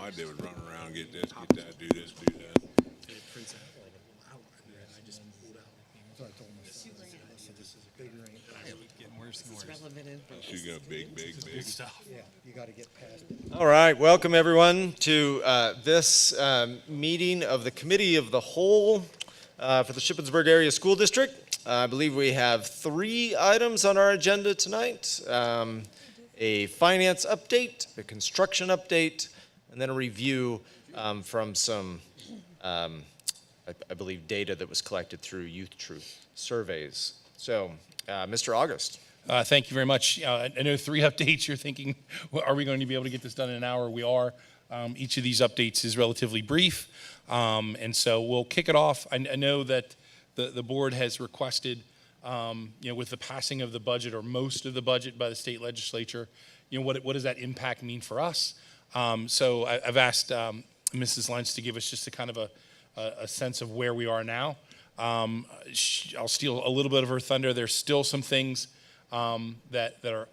I did was run around, get this, get that, do this, do that. And it prints out like a wow, and then I just pulled out. So I told my son, I said, this is a bigger ink. Getting worse and worse. Relevant info. She got big, big, Big big. stuff. Yeah, you got to get past it. All right, welcome everyone to this meeting of the Committee of the Whole for the Shippensburg Area School District. I believe we have 3 items on our agenda tonight. A finance update, a construction update, and then a review from some, I believe, data that was collected through Youth Truth surveys. So, Mr. August. Thank you very much. I know 3 updates. You're thinking, well, are we going to be able to get this done in an hour? We are. Each of these updates is relatively brief, and so we'll kick it off. I know that the board has requested, with the passing of the budget or most of the budget by the state legislature, what does that impact mean for us? So I've asked Mrs. Lentz to give us just a kind of a sense of where we are now. I'll steal a little bit of her thunder. There's still some things that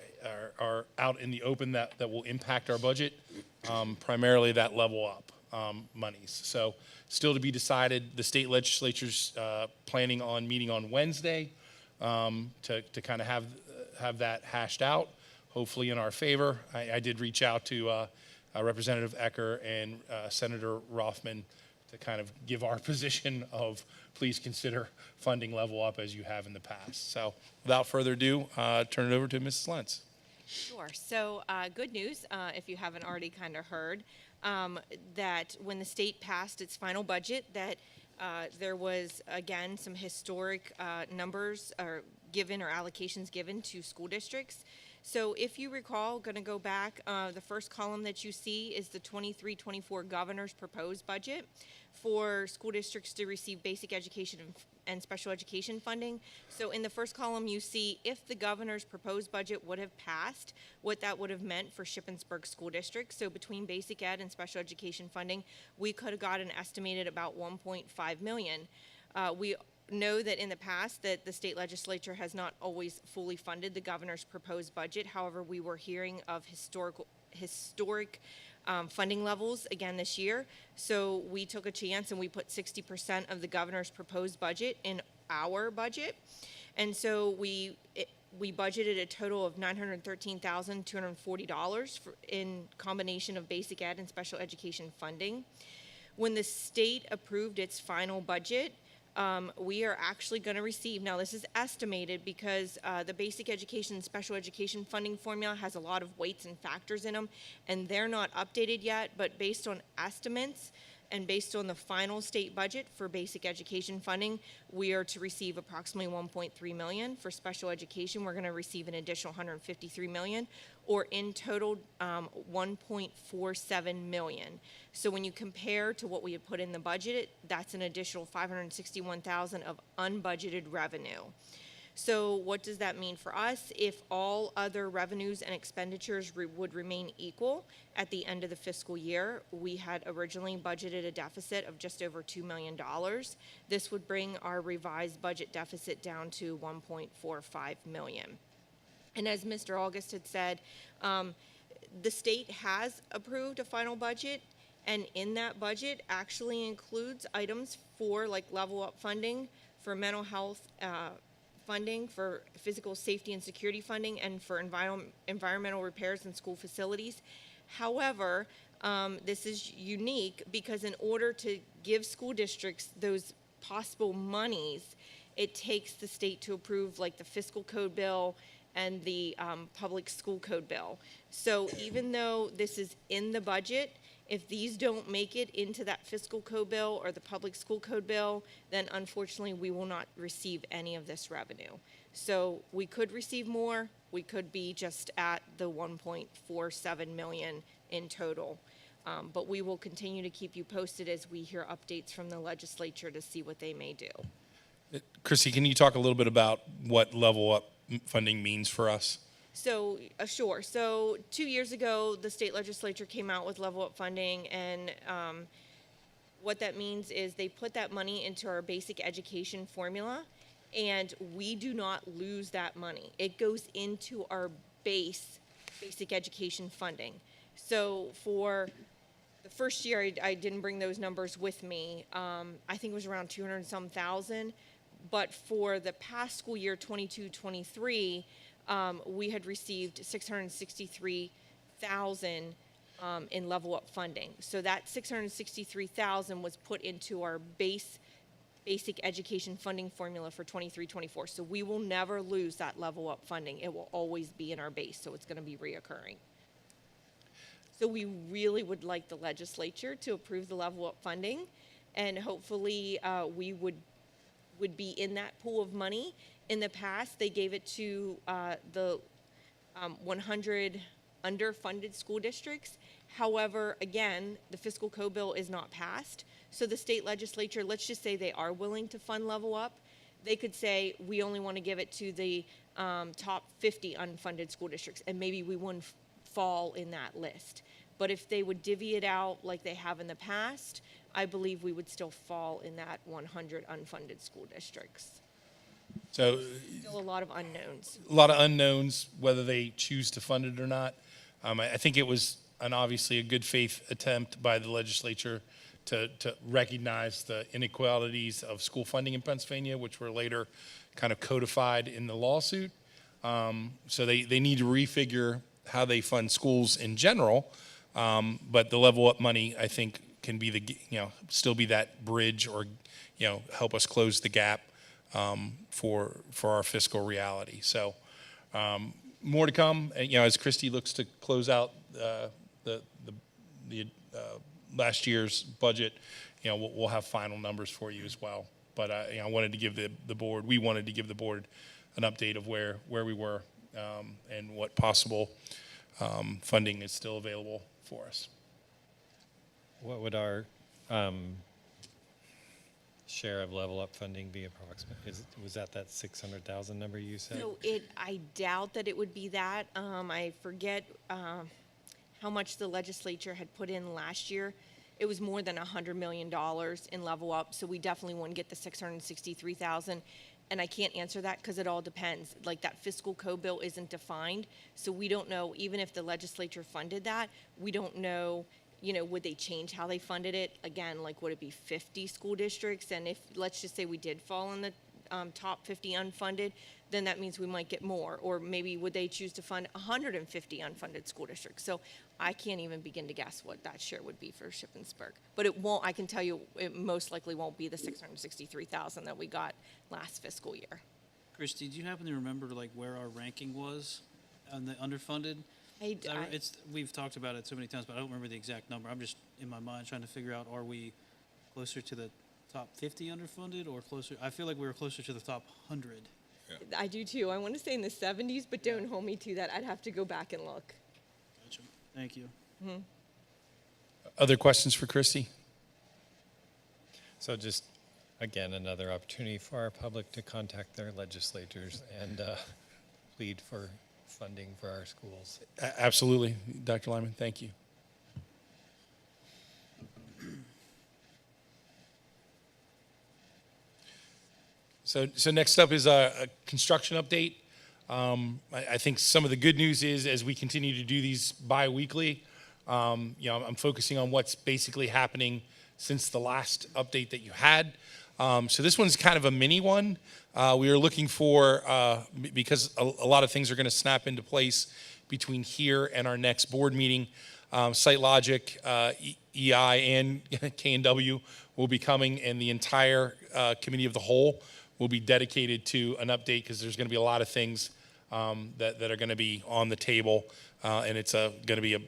are out in the open that will impact our budget, primarily that level up monies. So still to be decided. The state legislature's planning on meeting on Wednesday to kind of have that hashed out, hopefully in our favor. I did reach out to Representative Ecker and Senator Rothman to kind of give our position of please consider funding level up as you have in the past. So without further ado, turn it over to Mrs. Lentz. Sure. So good news, if you haven't already kind of heard, that when the state passed its final budget, that there was, again, some historic numbers given or allocations given to school districts. So if you recall, going to go back, the first column that you see is the 23-24 governor's proposed budget for school districts to receive basic education and special education funding. So in the first column, you see if the governor's proposed budget would have passed, what that would have meant for Shippensburg School District. So between basic ed and special education funding, we could have got an estimated about $1.5 million. We know that in the past that the state legislature has not always fully funded the governor's proposed budget. However, we were hearing of historic funding levels again this year. So we took a chance and we put 60% of the governor's proposed budget in our budget. And so we budgeted a total of $913,240 in combination of basic ed and special education funding. When the state approved its final budget, we are actually going to receive, now this is estimated because the basic education and special education funding formula has a lot of weights and factors in them, and they're not updated yet, but based on estimates and based on the final state budget for basic education funding, we are to receive approximately $1.3 million. For special education, we're going to receive an additional $153 million, or in total, $1.47 million. So when you compare to what we had put in the budget, that's an additional $561,000 of unbudgeted revenue. So what does that mean for us? If all other revenues and expenditures would remain equal at the end of the fiscal year, we had originally budgeted a deficit of just over $2 million. This would bring our revised budget deficit down to $1.45 million. And as Mr. August had said, the state has approved a final budget, and in that budget actually includes items for like level up funding, for mental health funding, for physical safety and security funding, and for environmental repairs in school facilities. However, this is unique because in order to give school districts those possible monies, it takes the state to approve like the fiscal code bill and the public school code bill. So even though this is in the budget, if these don't make it into that fiscal code bill or the public school code bill, then unfortunately we will not receive any of this revenue. So we could receive more, we could be just at the 1.47 million in total. But we will continue to keep you posted as we hear updates from the legislature to see what they may do. Chrissy, can you talk a little bit about what level up funding means for us? So, sure. So 2 years ago, the state legislature came out with level up funding, and what that means is they put that money into our basic education formula, and we do not lose that money. It goes into our basic education funding. So for The first year, I didn't bring those numbers with me. I think it was around 200 and some thousand. But for the past school year, 22-23, we had received 663,000 in level up funding. So that 663,000 was put into our basic education funding formula for 23-24. So we will never lose that level up funding. It will always be in our base, so it's going to be reoccurring. So we really would like the legislature to approve the level up funding, and hopefully we would be in that pool of money. In the past, they gave it to the 100 underfunded school districts. However, again, the fiscal co-bill is not passed. So the state legislature, let's just say they are willing to fund level up, they could say, we only want to give it to the top 50 unfunded school districts, and maybe we wouldn't fall in that list. But if they would divvy it out like they have in the past, I believe we would still fall in that 100 unfunded school districts. So Still a lot of unknowns. a lot of unknowns whether they choose to fund it or not. I think it was obviously a good faith attempt by the legislature to recognize the inequalities of school funding in Pennsylvania, which were later kind of codified in the lawsuit. So they need to refigure how they fund schools in general. But the level up money, I think, can be still be that bridge, or help us close the gap for our fiscal reality. So more to come. As Christy looks to close out the last year's budget, we'll have final numbers for you as well. But I wanted to give the board. We wanted to give the board an update of where we were and what possible funding is still available for us. What would our share of level up funding be approximately? Was that 600,000 number you said? So I doubt that it would be that. I forget how much the legislature had put in last year. It was more than $100 million in level up, so we definitely wouldn't get the 663,000. And I can't answer that because it all depends. Like, that fiscal co-bill isn't defined, so we don't know. Even if the legislature funded that, we don't know. Would they change how they funded it? Again, like, would it be 50 school districts? And if, let's just say we did fall in the top 50 unfunded, then that means we might get more. Or maybe would they choose to fund 150 unfunded school districts? So I can't even begin to guess what that share would be for Shippensburg. But it won't, I can tell you, it most likely won't be the 663,000 that we got last fiscal year. Christy, do you happen to remember like where our ranking was on the underfunded? We've talked about it so many times, but I don't remember the exact number. I'm just in my mind trying to figure out, are we closer to the top 50 underfunded or closer? I feel like we were closer to the top 100. I do too. I want to say in the 70s, but don't hold me to that. I'd have to go back and look. Gotcha. Thank you. Other questions for Christy? So just, again, another opportunity for our public to contact their legislators and plead for funding for our schools. Absolutely, Dr. Lyman, thank you. So next up is a construction update. I think some of the good news is, as we continue to do these bi-weekly, I'm focusing on what's basically happening since the last update that you had. So this one's kind of a mini one. We are looking for, because a lot of things are going to snap into place between here and our next board meeting. SiteLogic, EI, and K&W will be coming, and the entire committee of the whole will be dedicated to an update, because there's going to be a lot of things that are going to be on the table, and it's going to be a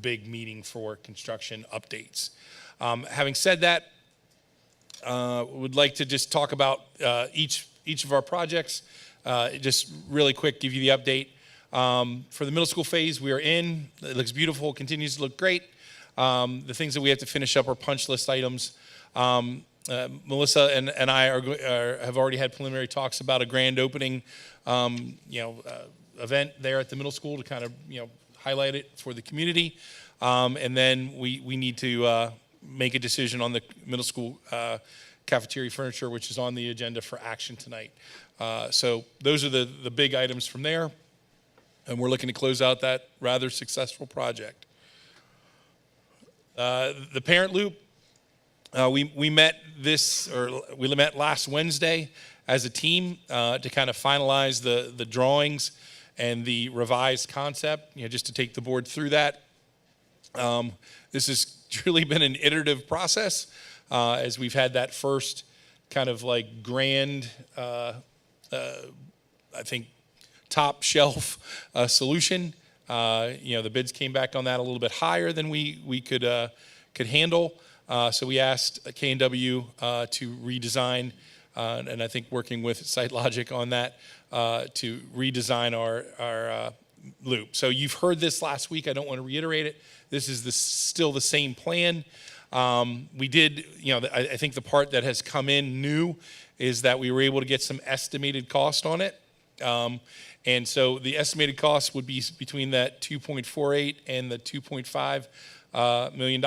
big meeting for construction updates. Having said that, would like to just talk about each of our projects. Just really quick, give you the update. For the middle school phase, we are in. It looks beautiful, continues to look great. The things that we have to finish up are punch list items. Melissa and I have already had preliminary talks about a grand opening, event there at the middle school to kind of, highlight it for the community. And then we need to make a decision on the middle school cafeteria furniture, which is on the agenda for action tonight. So those are the big items from there, and we're looking to close out that rather successful project. The parent loop, we met last Wednesday as a team to kind of finalize the drawings and the revised concept, just to take the board through that. This has truly been an iterative process as we've had that first kind of like grand, I think, top shelf solution. The bids came back on that a little bit higher than we could handle. So we asked K&W to redesign, and I think working with SiteLogic on that to redesign our loop. So you've heard this last week. I don't want to reiterate it. This is still the same plan. We did, I think the part that has come in new is that we were able to get some estimated cost on it. And so the estimated cost would be between that 2.48 and the $2.5 million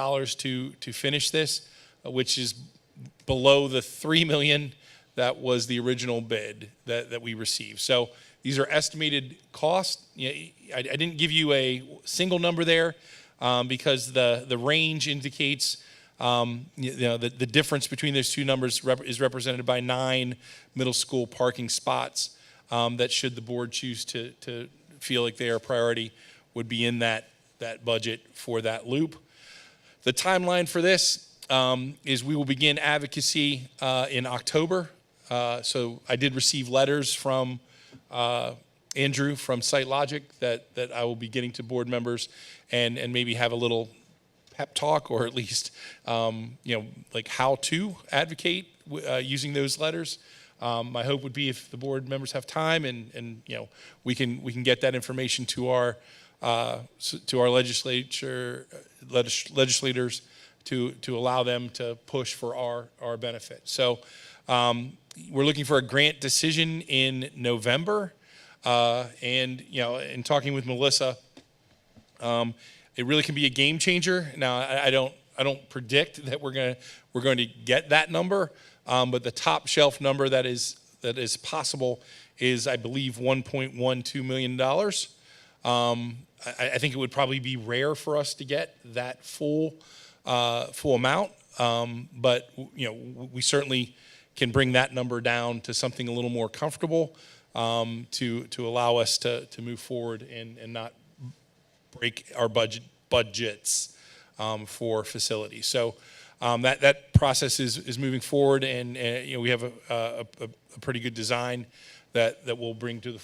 to finish this, which is below the $3 million that was the original bid that we received. So these are estimated costs. I didn't give you a single number there because the range indicates the difference between those two numbers is represented by 9 middle school parking spots that, should the board choose to feel like they are a priority, would be in that budget for that loop. The timeline for this is we will begin advocacy in October. So I did receive letters from Andrew from SiteLogic that I will be getting to board members and maybe have a little pep talk, or at least like how to advocate using those letters. My hope would be if the board members have time and we can get that information to our legislators to allow them to push for our benefit. So we're looking for a grant decision in November, and in talking with Melissa, it really can be a game changer. Now I don't predict that we're going to get that number, but the top shelf number that is possible is, I believe, $1.12 million. I think it would probably be rare for us to get that full amount, but we certainly can bring that number down to something a little more comfortable to allow us to move forward and not break our budgets for facilities. So that process is moving forward, and we have a pretty good design that we'll bring to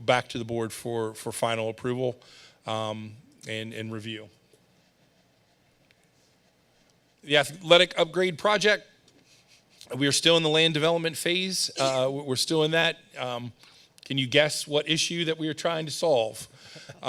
back to the board for final approval and review. The athletic upgrade project, we are still in the land development phase. We're still in that. Can you guess what issue that we are trying to solve? We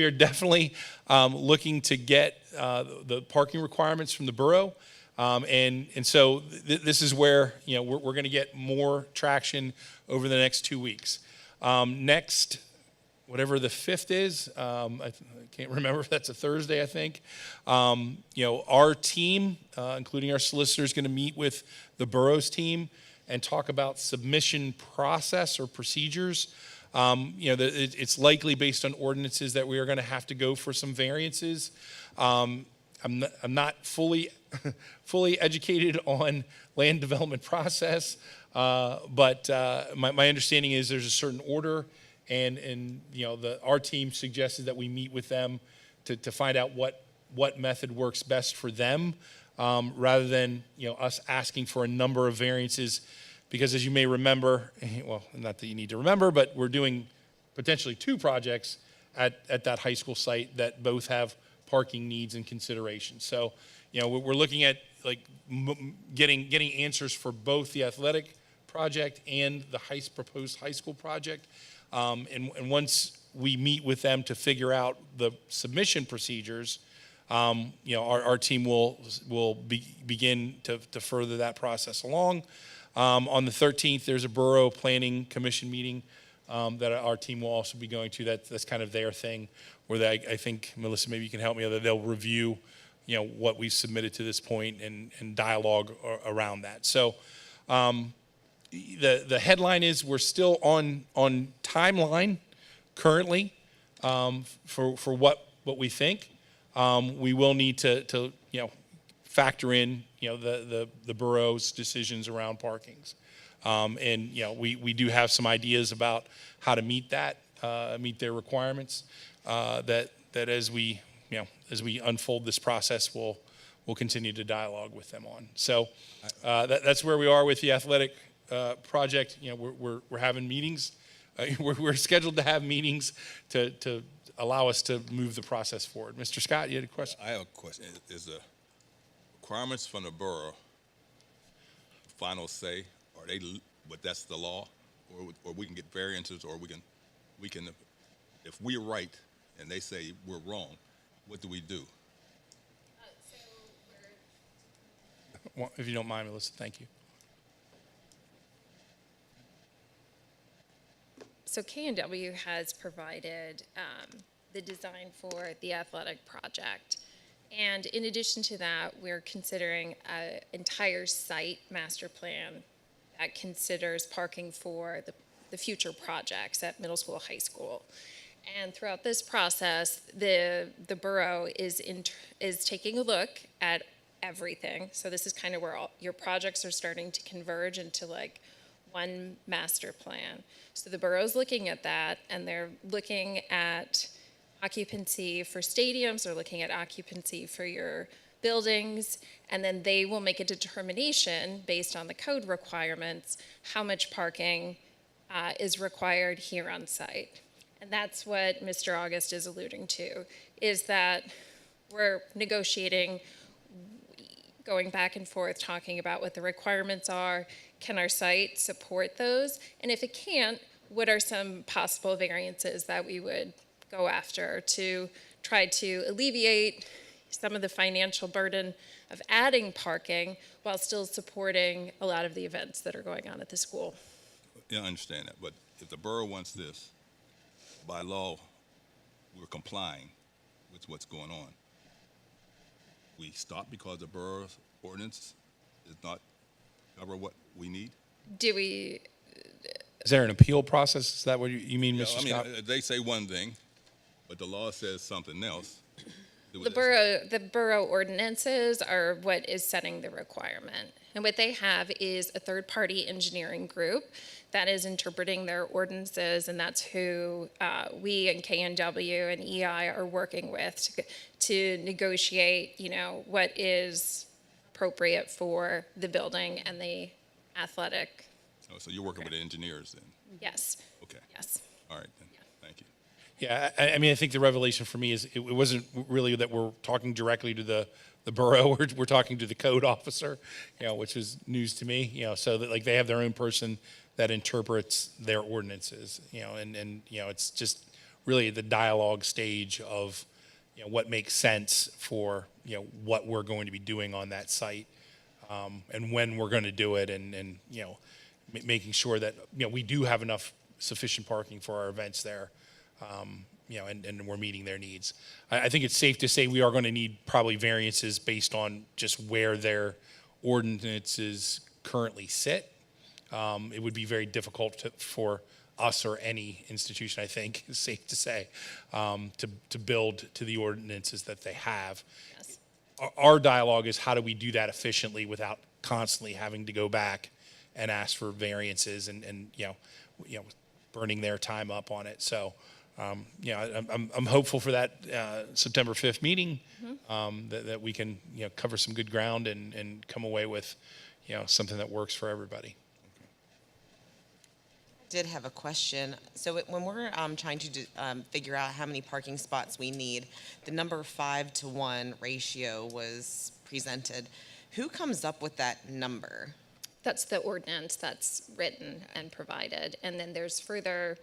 are definitely looking to get the parking requirements from the borough. And so this is where we're going to get more traction over the next 2 weeks. Next, whatever the 5th is, I can't remember if that's a Thursday, I think. Our team, including our solicitor, is going to meet with the borough's team and talk about submission process or procedures. It's likely based on ordinances that we are going to have to go for some variances. I'm not fully educated on land development process, but my understanding is there's a certain order, and our team suggested that we meet with them to find out what method works best for them, rather than us asking for a number of variances. Because as you may remember, well, not that you need to remember, but we're doing potentially 2 projects at that high school site that both have parking needs and considerations. So, we're looking at like getting answers for both the athletic project and the proposed high school project. And once we meet with them to figure out the submission procedures, our team will begin to further that process along. On the 13th, there's a Borough Planning Commission meeting that our team will also be going to. That's kind of their thing, where I think, Melissa, maybe you can help me, that they'll review what we've submitted to this point and dialogue around that. So the headline is we're still on timeline currently for what we think. we will need to factor in, the borough's decisions around parkings. And, we do have some ideas about how to meet that, meet their requirements, that as we unfold this process, we'll continue to dialogue with them on. So that's where we are with the athletic project. We're having meetings. We're scheduled to have meetings to allow us to move the process forward. Mr. Scott, you had a question? I have a question. Is the requirements from the borough final say? Are they, but that's the law? Or we can get variances, or we can, if we're right and they say we're wrong, what do we do? Well, if you don't mind, Melissa, thank you. So K&W has provided the design for the athletic project. And in addition to that, we're considering an entire site master plan that considers parking for the future projects at middle school, high school. And throughout this process, the borough is taking a look at everything. So this is kind of where all your projects are starting to converge into like one master plan. So the borough's looking at that, and they're looking at occupancy for stadiums, they're looking at occupancy for your buildings, and then they will make a determination based on the code requirements, how much parking is required here on site. And that's what Mr. August is alluding to, is that we're negotiating, going back and forth, talking about what the requirements are. Can our site support those? And if it can't, what are some possible variances that we would go after to try to alleviate some of the financial burden of adding parking while still supporting a lot of the events that are going on at the school? Yeah, I understand that, but if the borough wants this, by law, we're complying with what's going on. We stop because the borough's ordinance does not cover what we need? Do we, Is there an appeal process? Is that what you mean, Yeah, Mr. I Scott? mean, they say one thing, but the law says something else. the borough ordinances are what is setting the requirement. And what they have is a third-party engineering group that is interpreting their ordinances, and that's who we and K&W and EI are working with to negotiate, what is appropriate for the building and the athletic. Oh, so you're working with the engineers then? Yes, Okay, yes. all right then, thank you. Yeah, I mean, I think the revelation for me is it wasn't really that we're talking directly to the borough. We're talking to the code officer, which was news to me. So that like they have their own person that interprets their ordinances. And it's just really the dialogue stage of what makes sense for what we're going to be doing on that site, and when we're going to do it, and making sure that we do have enough sufficient parking for our events there. And we're meeting their needs. I think it's safe to say we are going to need probably variances based on just where their ordinances currently sit. It would be very difficult for us or any institution, I think, is safe to say, to build to the ordinances that they have. Yes. Our dialogue is how do we do that efficiently without constantly having to go back and ask for variances and burning their time up on it. So. I'm hopeful for that September 5th meeting, that we can cover some good ground and come away with something that works for everybody. Did have a question. So when we're trying to figure out how many parking spots we need, the number 5-to-1 ratio was presented. Who comes up with that number? That's the ordinance that's written and provided. And then there's further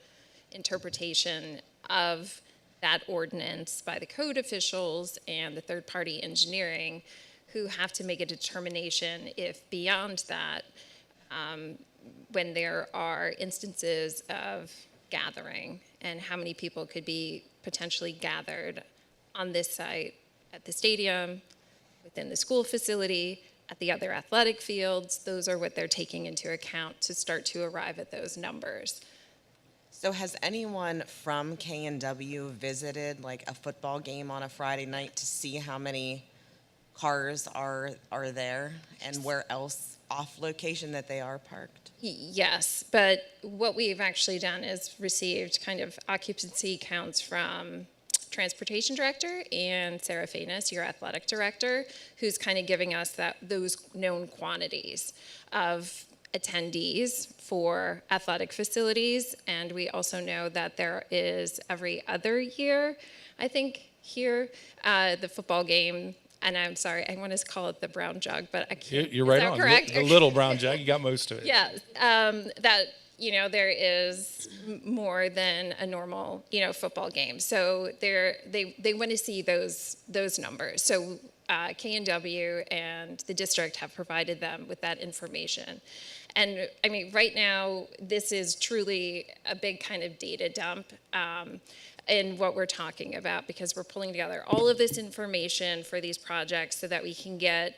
interpretation of that ordinance by the code officials and the third-party engineering, who have to make a determination if beyond that, when there are instances of gathering and how many people could be potentially gathered on this site, at the stadium, within the school facility, at the other athletic fields. Those are what they're taking into account to start to arrive at those numbers. So has anyone from K&W visited like a football game on a Friday night to see how many cars are there and where else off location that they are parked? Yes, but what we've actually done is received kind of occupancy counts from transportation director and Sarah Fainus, your athletic director, who's kind of giving us those known quantities of attendees for athletic facilities. And we also know that there is every other year, I think here, the football game, and I'm sorry, I want to call it the brown jug, but I can't. You're Is right that on. correct? The little brown jug, you got most of it. Yeah, that, there is more than a normal, football game. So they want to see those numbers. So K&W and the district have provided them with that information. And I mean, right now, this is truly a big kind of data dump in what we're talking about, because we're pulling together all of this information for these projects so that we can get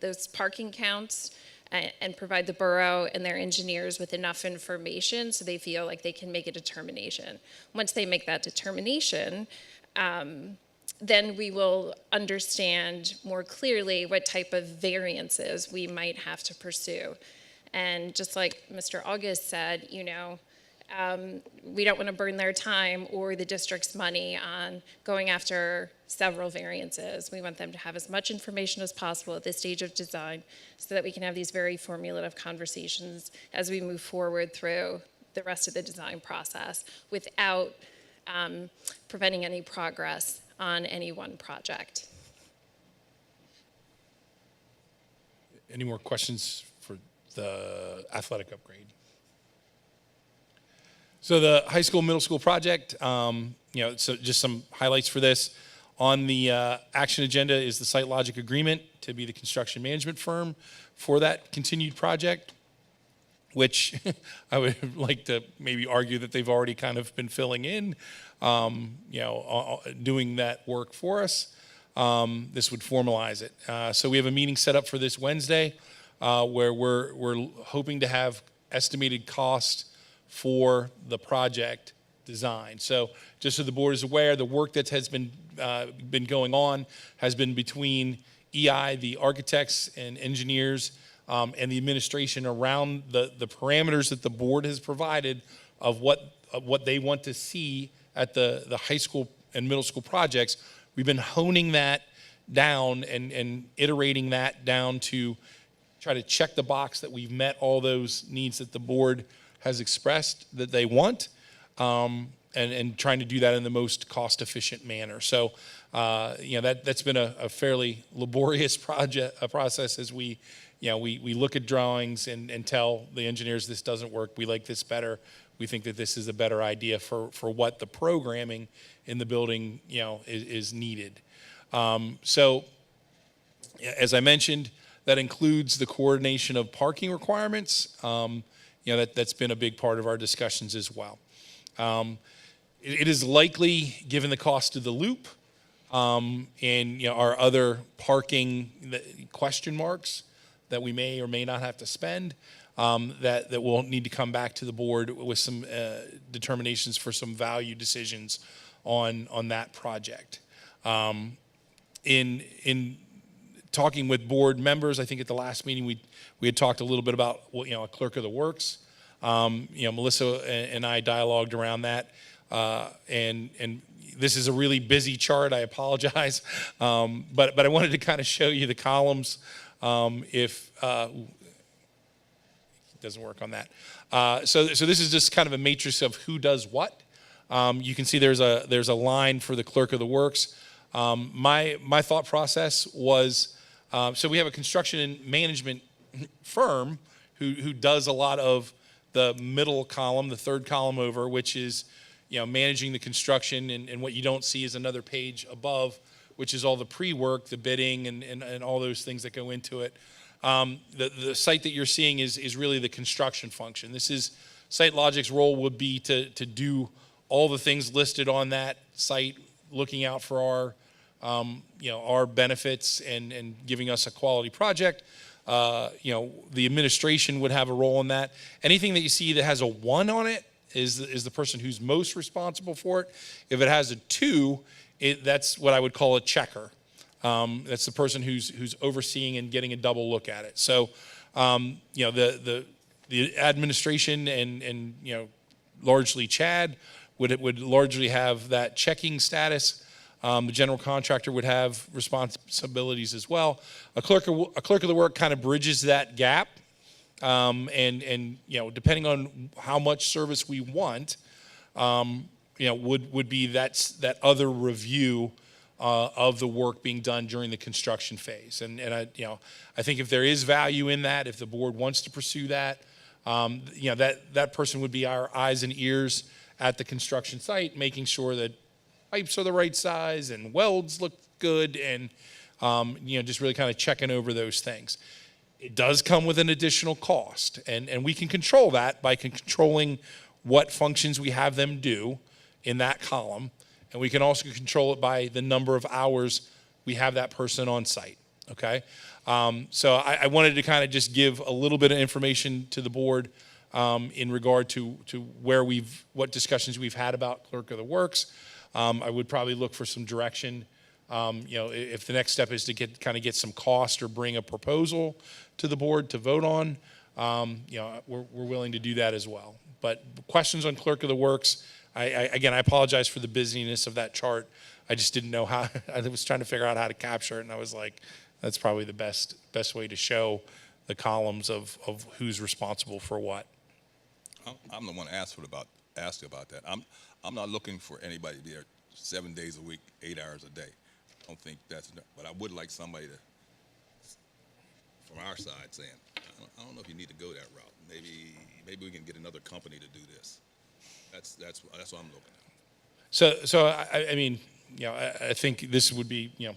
those parking counts and provide the borough and their engineers with enough information so they feel like they can make a determination. Once they make that determination, then we will understand more clearly what type of variances we might have to pursue. And just like Mr. August said, we don't want to burn their time or the district's money on going after several variances. We want them to have as much information as possible at this stage of design so that we can have these very formulative conversations as we move forward through the rest of the design process without preventing any progress on any one project. Any more questions for the athletic upgrade? So the high school, middle school project, so just some highlights for this. On the action agenda is the SiteLogic agreement to be the construction management firm for that continued project, which I would like to maybe argue that they've already kind of been filling in, doing that work for us. This would formalize it. So we have a meeting set up for this Wednesday where we're hoping to have estimated cost for the project design. So just so the board is aware, the work that has been going on has been between EI, the architects and engineers, and the administration around the parameters that the board has provided of what they want to see at the high school and middle school projects. We've been honing that down and iterating that down to try to check the box that we've met all those needs that the board has expressed that they want, and trying to do that in the most cost-efficient manner. So, that's been a fairly laborious process as we look at drawings and tell the engineers this doesn't work, we like this better, we think that this is a better idea for what the programming in the building, is needed. So, as I mentioned, that includes the coordination of parking requirements. That's been a big part of our discussions as well. It is likely, given the cost of the loop and our other parking question marks that we may or may not have to spend, that we'll need to come back to the board with some determinations for some value decisions on that project. In talking with board members, I think at the last meeting we had talked a little bit about a clerk of the works. Melissa and I dialogued around that, and this is a really busy chart. I apologize, but I wanted to kind of show you the columns. If it doesn't work on that, so this is just kind of a matrix of who does what. You can see there's a line for the clerk of the works. My thought process was, so we have a construction and management firm who does a lot of the middle column, the third column over, which is managing the construction, and what you don't see is another page above, which is all the pre-work, the bidding, and all those things that go into it. The site that you're seeing is really the construction function. This is SiteLogic's role would be to do all the things listed on that site, looking out for our benefits and giving us a quality project. The administration would have a role in that. Anything that you see that has a 1 on it is the person who's most responsible for it. If it has a 2, that's what I would call a checker. That's the person who's overseeing and getting a double look at it. So, you know, the administration and you know, largely Chad would largely have that checking status. The general contractor would have responsibilities as well. A clerk of the work kind of bridges that gap. And you know, depending on how much service we want, you know, would be that other review of the work being done during the construction phase. And I, you know, I think if there is value in that, if the board wants to pursue that, you know, that person would be our eyes and ears at the construction site, making sure that pipes are the right size and welds look good, and you know, just really kind of checking over those things. It does come with an additional cost, and we can control that by controlling what functions we have them do in that column, and we can also control it by the number of hours we have that person on site, okay? So I wanted to kind of just give a little bit of information to the board in regard to what discussions we've had about clerk of the works. I would probably look for some direction. You know, if the next step is to get some cost or bring a proposal to the board to vote on, you know, we're willing to do that as well. But questions on clerk of the works, again, I apologize for the busyness of that chart. I just didn't know how. I was trying to figure out how to capture it, and I was like, that's probably the best way to show the columns of who's responsible for what. I'm the one asked about that. I'm not looking for anybody to be there 7 days a week, 8 hours a day. I don't think that's enough. But I would like somebody to, from our side, saying, I don't know if you need to go that route. Maybe we can get another company to do this. That's what I'm looking at. So I mean, you know, I think this would be, you know,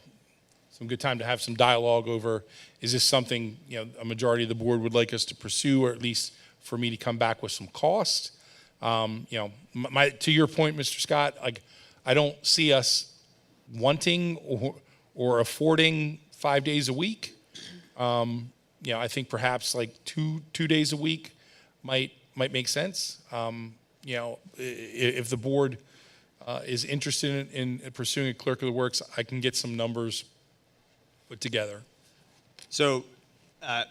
some good time to have some dialogue over, is this something, you know, a majority of the board would like us to pursue, or at least for me to come back with some cost? You know, to your point, Mr. Scott, like, I don't see us wanting or affording 5 days a week. You know, I think perhaps like two days a week might make sense. You know, if the board is interested in pursuing a clerk of the works, I can get some numbers put together. So,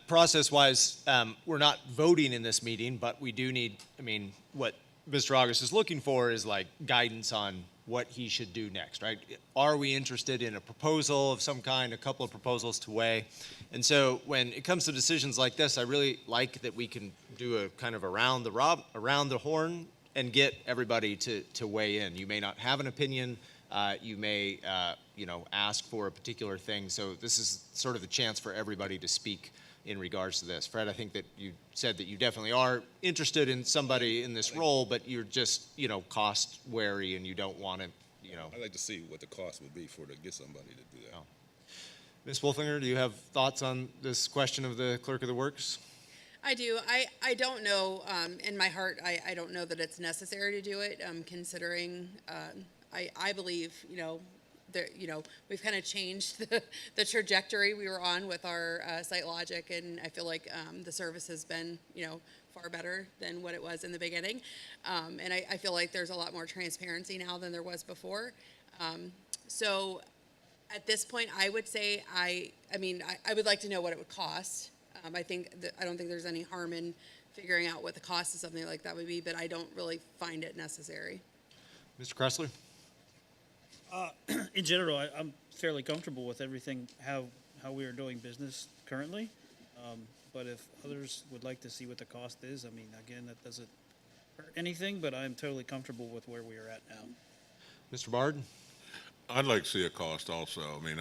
process-wise, we're not voting in this meeting, but we do need, I mean, what Mr. August is looking for is like guidance on what he should do next, right? Are we interested in a proposal of some kind, a couple of proposals to weigh? And so when it comes to decisions like this, I really like that we can do a kind of around the horn and get everybody to weigh in. You may not have an opinion. You may, you know, ask for a particular thing. So this is sort of the chance for everybody to speak in regards to this. Fred, I think that you said that you definitely are interested in somebody in this role, but you're just, you know, cost wary and you don't want to, you know. I'd like to see what the cost would be to get somebody to do that. Ms. Wolfinger, do you have thoughts on this question of the clerk of the works? I do. I don't know, in my heart, I don't know that it's necessary to do it, considering, I believe, you know, we've kind of changed the trajectory we were on with our Site Logic, and I feel like the service has been, you know, far better than what it was in the beginning. And I feel like there's a lot more transparency now than there was before. So at this point, I would say, I would like to know what it would cost. I don't think there's any harm in figuring out what the cost of something like that would be, but I don't really find it necessary. Mr. Kressler? In general, I'm fairly comfortable with everything, how we are doing business currently. But if others would like to see what the cost is, I mean, again, that doesn't hurt anything, but I'm totally comfortable with where we are at now. Mr. Bard? I'd like to see a cost also. I mean,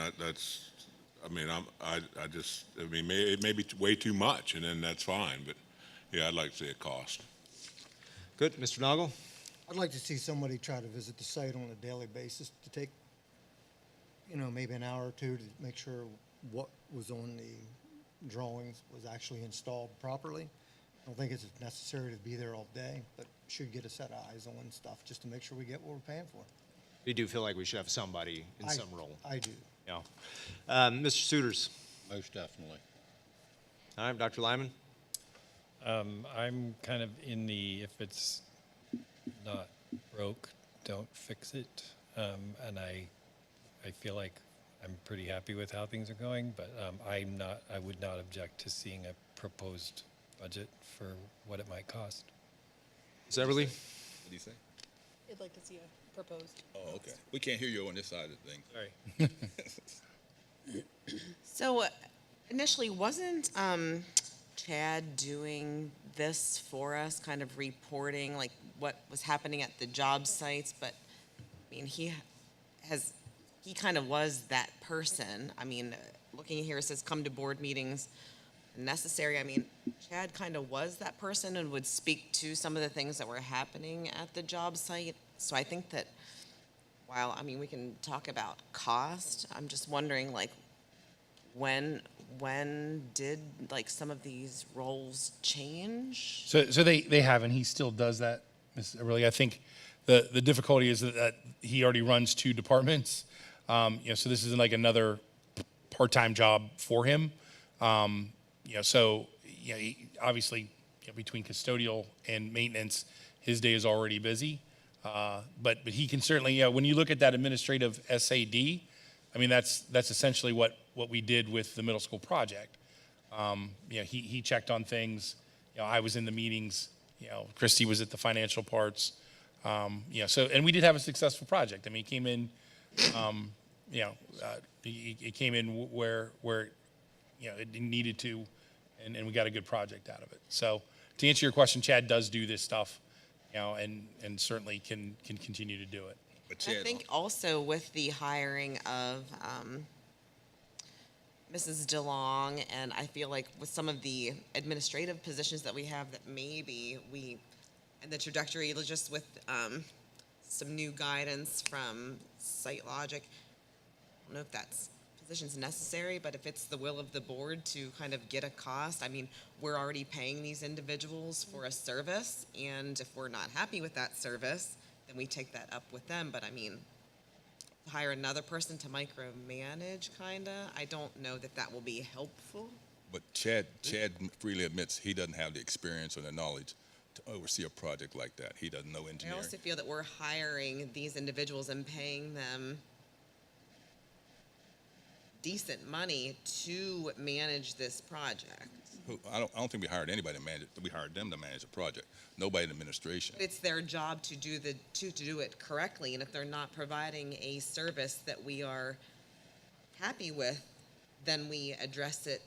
it may be way too much, and then that's fine. But yeah, I'd like to see a cost. Good. Mr. Noggle? I'd like to see somebody try to visit the site on a daily basis to take, you know, maybe an hour or two to make sure what was on the drawings was actually installed properly. I don't think it's necessary to be there all day, but should get a set of eyes on stuff just to make sure we get what we're paying for. You do feel like we should have somebody in some role? I do. Yeah. Mr. Suiters? Most definitely. All right, Dr. Lyman? I'm kind of in the, if it's not broke, don't fix it. And I feel like I'm pretty happy with how things are going, but I would not object to seeing a proposed budget for what it might cost. Ms. Everly? What did he say? I'd like to see a proposed. Oh, okay. We can't hear you on this side of the thing. Sorry. So initially, wasn't Chad doing this for us, kind of reporting like what was happening at the job sites? But I mean, he kind of was that person. I mean, looking here, it says come to board meetings necessary. I mean, Chad kind of was that person and would speak to some of the things that were happening at the job site. So I think that while, I mean, we can talk about cost, I'm just wondering, like, when did like some of these roles change? So they have, and he still does that, Ms. Everly. I think the difficulty is that he already runs 2 departments. So this isn't like another part-time job for him. So obviously between custodial and maintenance, his day is already busy. But he can certainly, when you look at that administrative SAD, I mean, that's essentially what we did with the middle school project. He checked on things. I was in the meetings. Christy was at the financial parts. And we did have a successful project. I mean, it came in, it came in where it needed to, and we got a good project out of it. So to answer your question, Chad does do this stuff, and certainly can continue to do it. But I Chad, think also with the hiring of Mrs. DeLong, and I feel like with some of the administrative positions that we have, that maybe and the trajectory, just with some new guidance from SiteLogic, I don't know if that's position's necessary, but if it's the will of the board to kind of get a cost, I mean, we're already paying these individuals for a service, and if we're not happy with that service, then we take that up with them. But I mean, hire another person to micromanage, kinda, I don't know that will be helpful. but Chad freely admits he doesn't have the experience or the knowledge to oversee a project like that. He doesn't know I engineering. also feel that we're hiring these individuals and paying them decent money to manage this project. I don't think we hired anybody to manage it. We hired them to manage the project. Nobody in administration. But it's their job to do it correctly, and if they're not providing a service that we are happy with, then we address it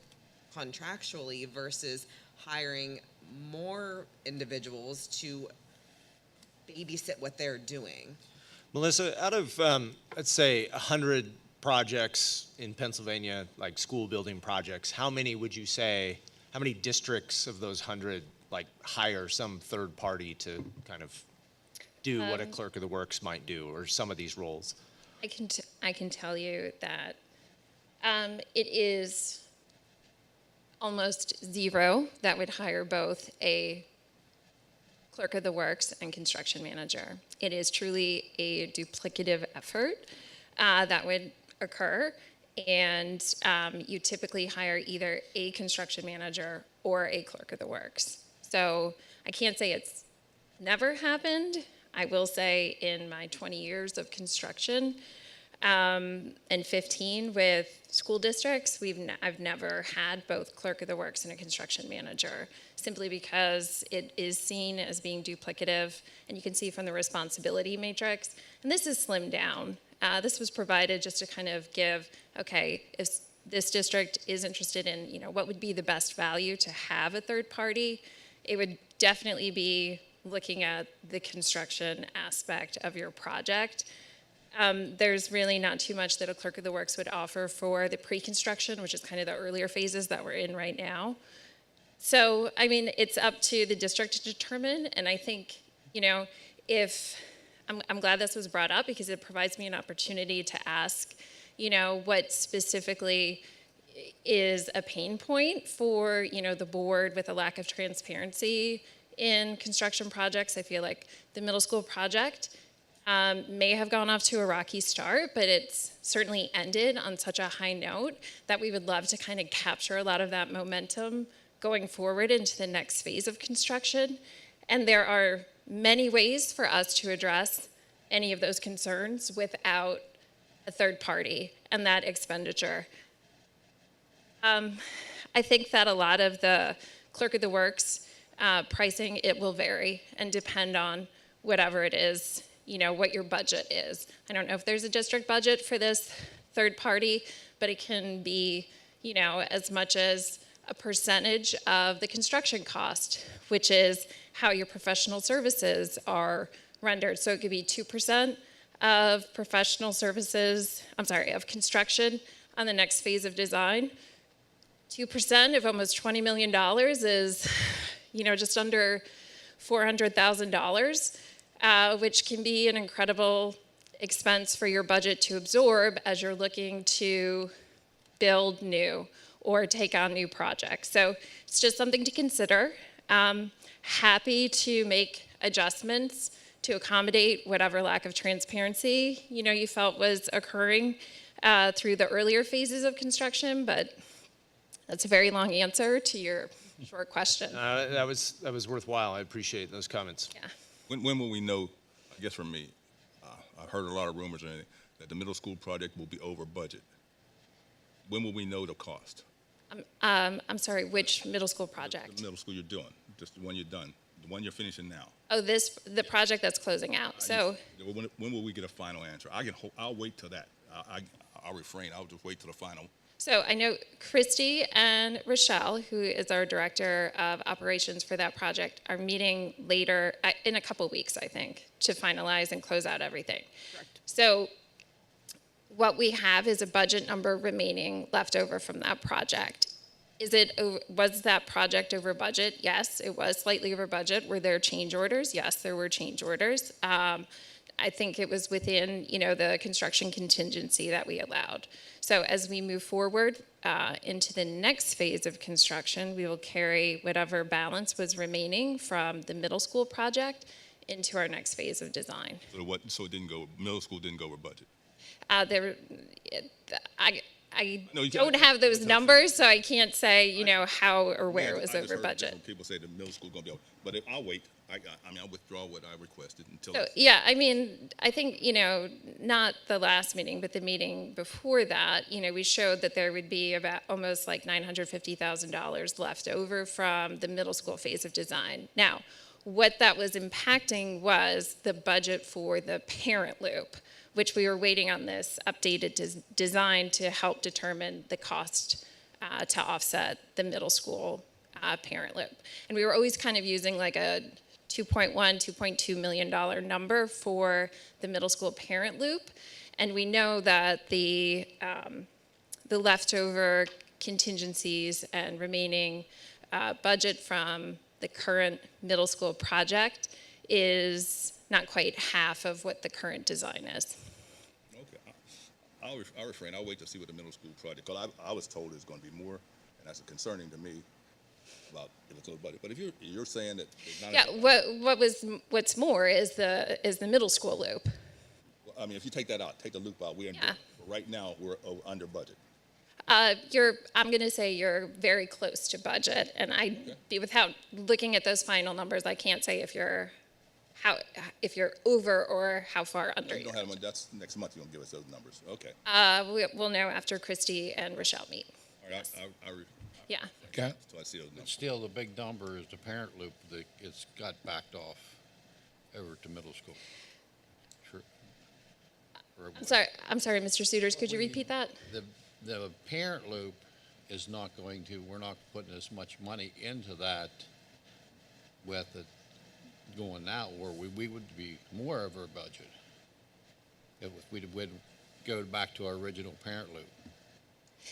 contractually versus hiring more individuals to babysit what they're doing. Melissa, out of, let's say, 100 projects in Pennsylvania, like school building projects, how many districts of those 100 like hire some third party to kind of do what a clerk of the works might do, or some of these roles? I can tell you that it is almost zero that would hire both a clerk of the works and construction manager. It is truly a duplicative effort that would occur, and you typically hire either a construction manager or a clerk of the works. So I can't say it's never happened. I will say in my 20 years of construction and 15 with school districts, I've never had both clerk of the works and a construction manager, simply because it is seen as being duplicative, and you can see from the responsibility matrix, and this is slimmed down. This was provided just to kind of give, okay, if this district is interested in, what would be the best value to have a third party, it would definitely be looking at the construction aspect of your project. There's really not too much that a clerk of the works would offer for the pre-construction, which is kind of the earlier phases that we're in right now. So, I mean, it's up to the district to determine, and I think, if I'm glad this was brought up, because it provides me an opportunity to ask, what specifically is a pain point for, the board with a lack of transparency in construction projects. I feel like the middle school project may have gone off to a rocky start, but it's certainly ended on such a high note that we would love to kind of capture a lot of that momentum going forward into the next phase of construction. And there are many ways for us to address any of those concerns without a third party and that expenditure. I think that a lot of the clerk of the works pricing, it will vary and depend on whatever it is, what your budget is. I don't know if there's a district budget for this third party, but it can be, as much as a percentage of the construction cost, which is how your professional services are rendered. So it could be 2% of professional services, of construction on the next phase of design. 2% of almost $20 million is, just under $400,000, which can be an incredible expense for your budget to absorb as you're looking to build new or take on new projects. So it's just something to consider. Happy to make adjustments to accommodate whatever lack of transparency, you felt was occurring through the earlier phases of construction, but that's a very long answer to your short question. That was worthwhile. I appreciate those comments. Yeah. When will we know, I guess for me, I've heard a lot of rumors and everything, that the middle school project will be over budget. When will we know the cost? I'm sorry, which middle school project? The middle school you're doing, just the one you're done, the one you're finishing now. Oh, the project that's closing out. So When will we get a final answer? I'll wait till that. I'll refrain. I'll just wait till the final. So I know Christy and Rochelle, who is our director of operations for that project, are meeting later in a couple weeks, I think, to finalize and close out everything. Correct. So what we have is a budget number remaining left over from that project. Was that project over budget? Yes, it was slightly over budget. Were there change orders? Yes, there were change orders. I think it was within, the construction contingency that we allowed. So as we move forward into the next phase of construction, we will carry whatever balance was remaining from the middle school project into our next phase of design. So middle school didn't go over budget? I No, you don't can't- have those numbers, so I can't say, how or where it was I just over heard budget. different people say the middle school going to be over, but I'll wait. I'll withdraw what I requested until. So, yeah, I think, not the last meeting, but the meeting before that, we showed that there would be about almost like $950,000 left over from the middle school phase of design. Now, what that was impacting was the budget for the parent loop, which we were waiting on this updated design to help determine the cost to offset the middle school parent loop. And we were always kind of using like a $2.1, $2.2 million number for the middle school parent loop. And we know that the leftover contingencies and remaining budget from the current middle school project is not quite half of what the current design is. Okay, I'll refrain. I'll wait to see what the middle school project, because I was told it's going to be more, and that's concerning to me about if it's over budget. But if you're saying that it's not. Yeah, what's more is the middle school loop. I mean, if you take that out, take the loop out, right now we're under budget. I'm going to say you're very close to budget, and without looking at those final numbers, I can't say if you're over or how far under. You don't have them. That's next month. You're gonna give us those numbers. Okay. We'll know after Christy and Rochelle meet. All right. Yeah. Okay. So I see those numbers. Still, the big number is the parent loop that it's got backed off over to middle school. Sure. I'm sorry, Mr. Suiters, could you repeat that? The parent loop is not we're not putting as much money into that with it going now, where we would be more over budget if we would go back to our original parent loop.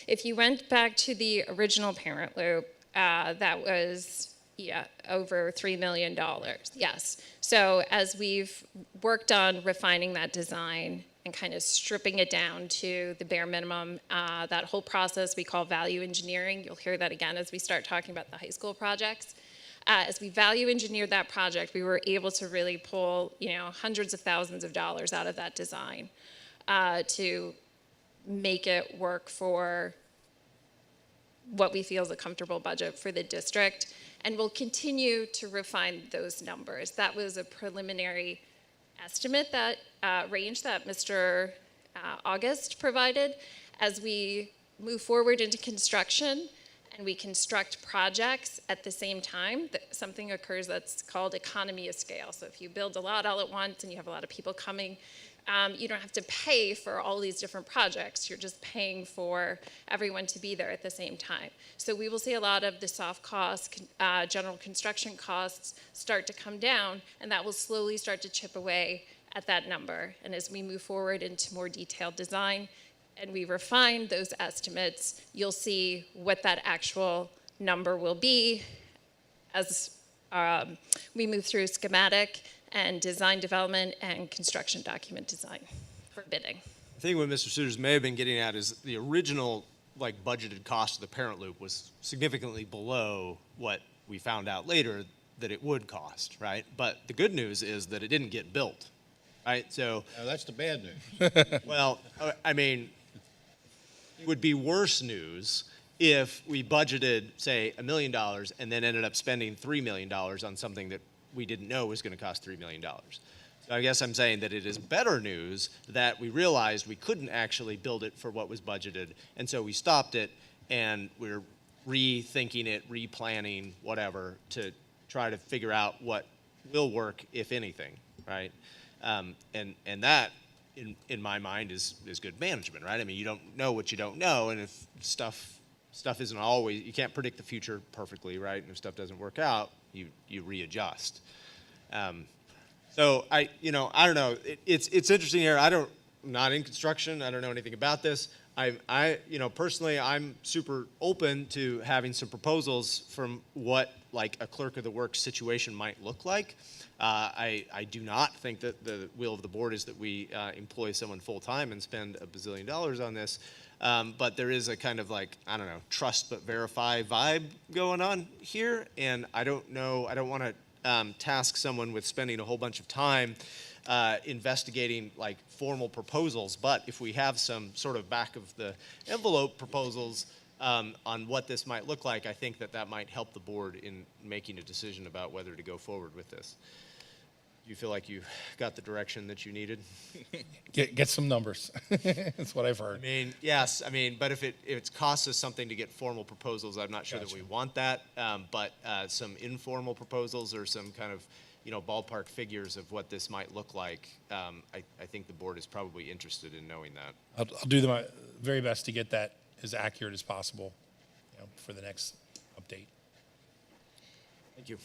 If you went back to the original parent loop, that was, over $3 million, yes. So as we've worked on refining that design and kind of stripping it down to the bare minimum, that whole process we call value engineering. You'll hear that again as we start talking about the high school projects. As we value engineered that project, we were able to really pull, hundreds of thousands of dollars out of that design to make it work for what we feel is a comfortable budget for the district. And we'll continue to refine those numbers. That was a preliminary estimate, that range that Mr. August provided. As we move forward into construction and we construct projects at the same time, something occurs that's called economy of scale. So if you build a lot all at once and you have a lot of people coming, you don't have to pay for all these different projects. You're just paying for everyone to be there at the same time. So we will see a lot of the soft costs, general construction costs start to come down, and that will slowly start to chip away at that number. And as we move forward into more detailed design and we refine those estimates, you'll see what that actual number will be as we move through schematic and design development and construction document design for bidding. I think what Mr. Suiters may have been getting at is the original budgeted cost of the parent loop was significantly below what we found out later that it would cost, right? But the good news is that it didn't get built, right? So, Now, that's the bad news. well, I mean, it would be worse news if we budgeted, say, $1 million and then ended up spending $3 million on something that we didn't know was going to cost $3 million. So I guess I'm saying that it is better news that we realized we couldn't actually build it for what was budgeted, and so we stopped it, and we're rethinking it, replanning, whatever, to try to figure out what will work, if anything, right? And that, in my mind, is good management, right? I mean, you don't know what you don't know, and if stuff isn't always, you can't predict the future perfectly, right? And if stuff doesn't work out, you readjust. So I don't know. It's interesting here. I'm not in construction. I don't know anything about this. Personally, I'm super open to having some proposals from what a clerk of the works situation might look like. I do not think that the will of the board is that we employ someone full time and spend $1 bazillion on this. But there is a kind of trust but verify vibe going on here. And I don't want to task someone with spending a whole bunch of time investigating formal proposals. But if we have some sort of back of the envelope proposals on what this might look like, I think that might help the board in making a decision about whether to go forward with this. Do you feel like you got the direction that you needed? Get some numbers. That's what I've heard. I mean, yes. I mean, but if it costs us something to get formal proposals, I'm not sure that we want that. But some informal proposals or some kind of ballpark figures of what this might look like, I think the board is probably interested in knowing that. I'll do my very best to get that as accurate as possible for the next update. Thank you.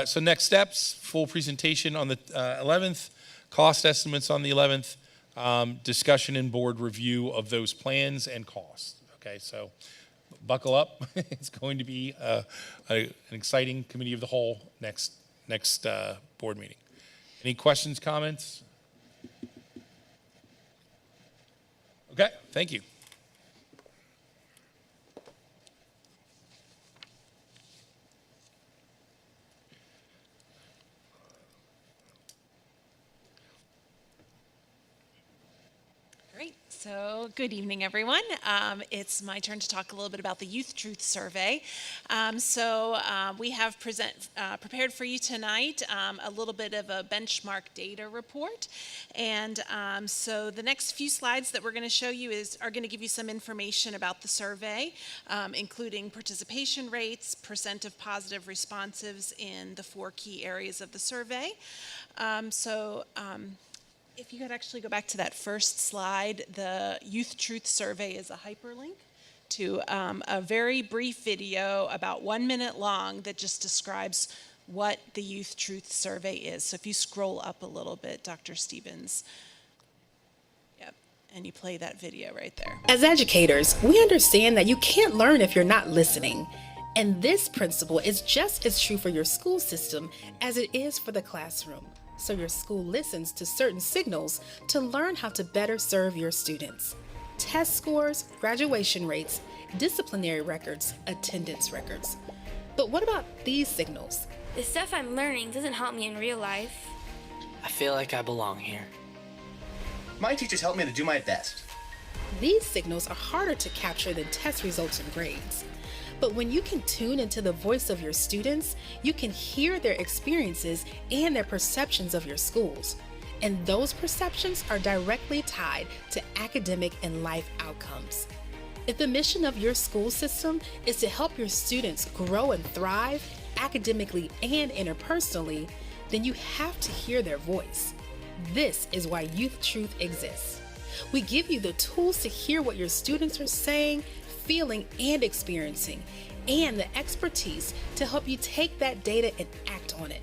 So next steps, full presentation on the 11th, cost estimates on the 11th, discussion and board review of those plans and costs. Okay, so buckle up. It's going to be an exciting committee of the whole next board meeting. Any questions, comments? Okay, thank you. Great. So good evening, everyone. It's my turn to talk a little bit about the Youth Truth Survey. We have prepared for you tonight a little bit of a benchmark data report. And so the next few slides that we're going to show you are going to give you some information about the survey, including participation rates, percent of positive responsives in the 4 key areas of the survey. If you could actually go back to that first slide, the Youth Truth Survey is a hyperlink to a very brief video, about 1 minute long, that just describes what the Youth Truth Survey is. So if you scroll up a little bit, Dr. Stevens, yep, and you play that video right there. As educators, we understand that you can't learn if you're not listening. And this principle is just as true for your school system as it is for the classroom. So your school listens to certain signals to learn how to better serve your students. Test scores, graduation rates, disciplinary records, attendance records. But what about these signals? The stuff I'm learning doesn't help me in real life. I feel like I belong here. My teachers help me to do my best. These signals are harder to capture than test results and grades. But when you can tune into the voice of your students, you can hear their experiences and their perceptions of your schools. And those perceptions are directly tied to academic and life outcomes. If the mission of your school system is to help your students grow and thrive academically and interpersonally, then you have to hear their voice. This is why Youth Truth exists. We give you the tools to hear what your students are saying, feeling, and experiencing, and the expertise to help you take that data and act on it.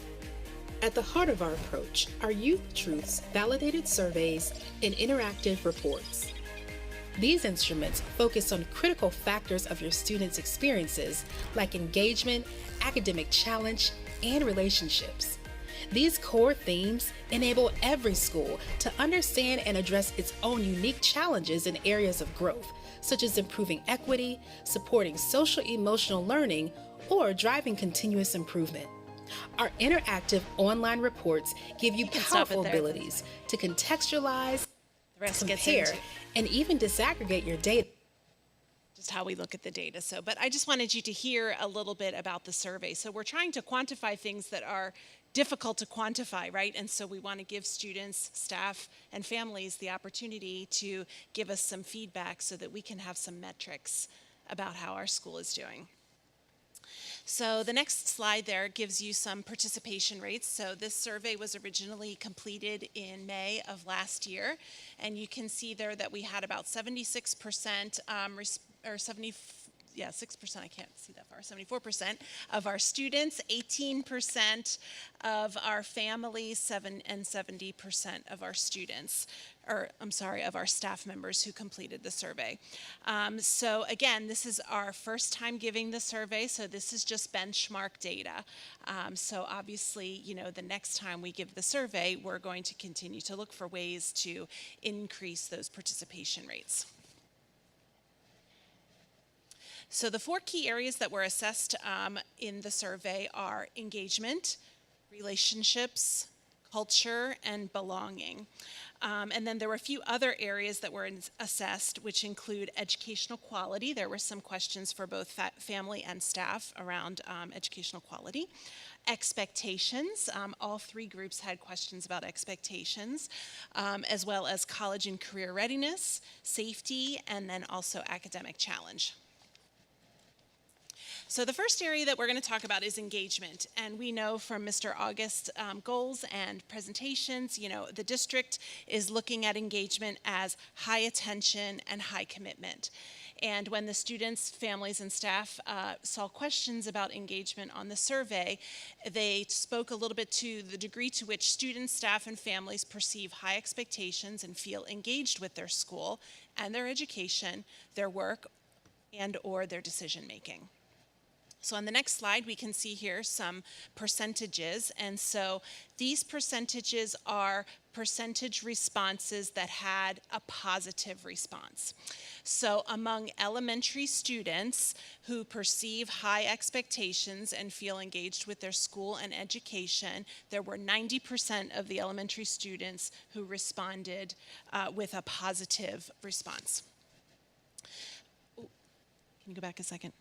At the heart of our approach are Youth Truth's validated surveys and interactive reports. These instruments focus on critical factors of your students' experiences like engagement, academic challenge, and relationships. These core themes enable every school to understand and address its own unique challenges in areas of growth, such as improving equity, supporting social-emotional learning, or driving continuous improvement. Our interactive online reports give you powerful abilities to contextualize, compare, and even disaggregate your data. Just how we look at the data. But I just wanted you to hear a little bit about the survey. So we're trying to quantify things that are difficult to quantify, right? And so we want to give students, staff, and families the opportunity to give us some feedback so that we can have some metrics about how our school is doing. So the next slide there gives you some participation rates. So this survey was originally completed in May of last year, and you can see there that we had about 76% or 6%, I can't see that far, 74% of our students, 18% of our families, and 70% of our students, of our staff members who completed the survey. So again, this is our first time giving the survey, so this is just benchmark data. So obviously, the next time we give the survey, we're going to continue to look for ways to increase those participation rates. So the 4 key areas that were assessed in the survey are engagement, relationships, culture, and belonging. And then there were a few other areas that were assessed, which include educational quality. There were some questions for both family and staff around educational quality. Expectations, all 3 groups had questions about expectations, as well as college and career readiness, safety, and then also academic challenge. So the first area that we're going to talk about is engagement. And we know from Mr. August's goals and presentations, the district is looking at engagement as high attention and high commitment. And when the students, families, and staff saw questions about engagement on the survey, they spoke a little bit to the degree to which students, staff, and families perceive high expectations and feel engaged with their school and their education, their work, and or their decision making. So on the next slide, we can see here some percentages. And so these percentages are percentage responses that had a positive response. So among elementary students who perceive high expectations and feel engaged with their school and education, there were 90% of the elementary students who responded with a positive response. Ooh, can you go back a second?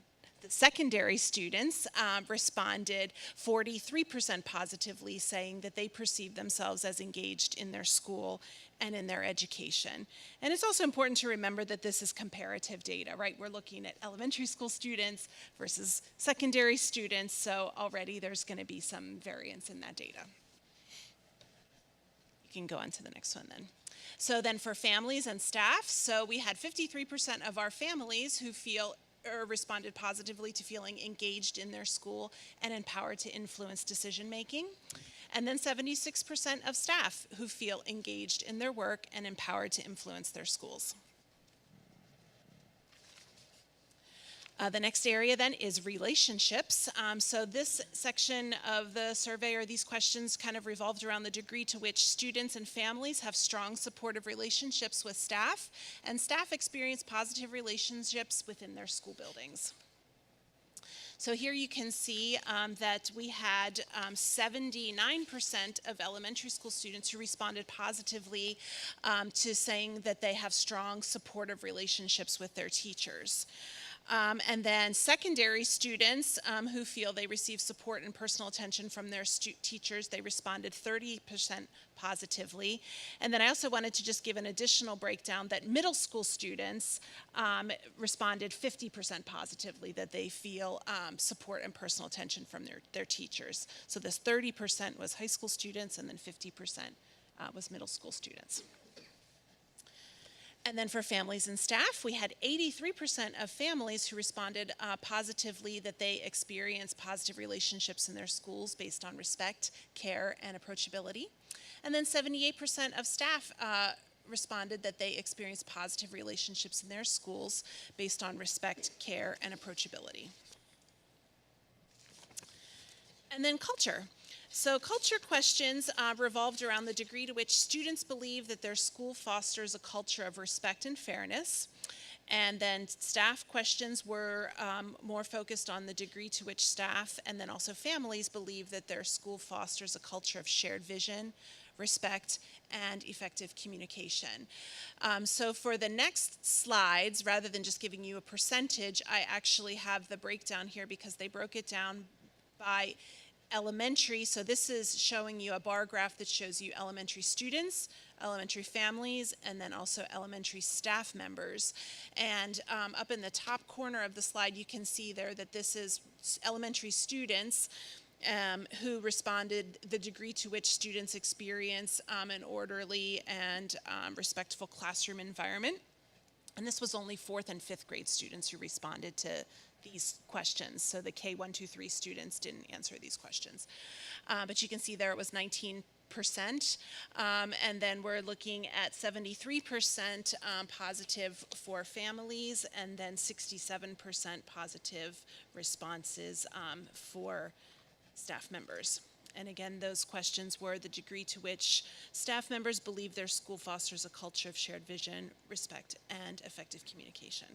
The secondary students responded 43% positively, saying that they perceive themselves as engaged in their school and in their education. And it's also important to remember that this is comparative data, right? We're looking at elementary school students versus secondary students, so already there's going to be some variance in that data. You can go on to the next one then. So then for families and staff, so we had 53% of our families who feel or responded positively to feeling engaged in their school and empowered to influence decision making. And then 76% of staff who feel engaged in their work and empowered to influence their schools. The next area then is relationships. So this section of the survey or these questions kind of revolved around the degree to which students and families have strong supportive relationships with staff, and staff experience positive relationships within their school buildings. So here you can see that we had 79% of elementary school students who responded positively to saying that they have strong supportive relationships with their teachers. And then secondary students who feel they receive support and personal attention from their teachers, they responded 30% positively. And then I also wanted to just give an additional breakdown that middle school students responded 50% positively, that they feel support and personal attention from their teachers. So this 30% was high school students, and then 50% was middle school students. And then for families and staff, we had 83% of families who responded positively that they experience positive relationships in their schools based on respect, care, and approachability. And then 78% of staff responded that they experience positive relationships in their schools based on respect, care, and approachability. And then culture. So culture questions revolved around the degree to which students believe that their school fosters a culture of respect and fairness. And then staff questions were more focused on the degree to which staff and then also families believe that their school fosters a culture of shared vision, respect, and effective communication. So for the next slides, rather than just giving you a percentage, I actually have the breakdown here because they broke it down by elementary. So this is showing you a bar graph that shows you elementary students, elementary families, and then also elementary staff members. And up in the top corner of the slide, you can see there that this is elementary students who responded, the degree to which students experience an orderly and respectful classroom environment. And this was only 4th and 5th grade students who responded to these questions. So the K1, 2, 3 students didn't answer these questions. But you can see there it was 19%. And then we're looking at 73% positive for families, and then 67% positive responses for staff members. And again, those questions were the degree to which staff members believe their school fosters a culture of shared vision, respect, and effective communication.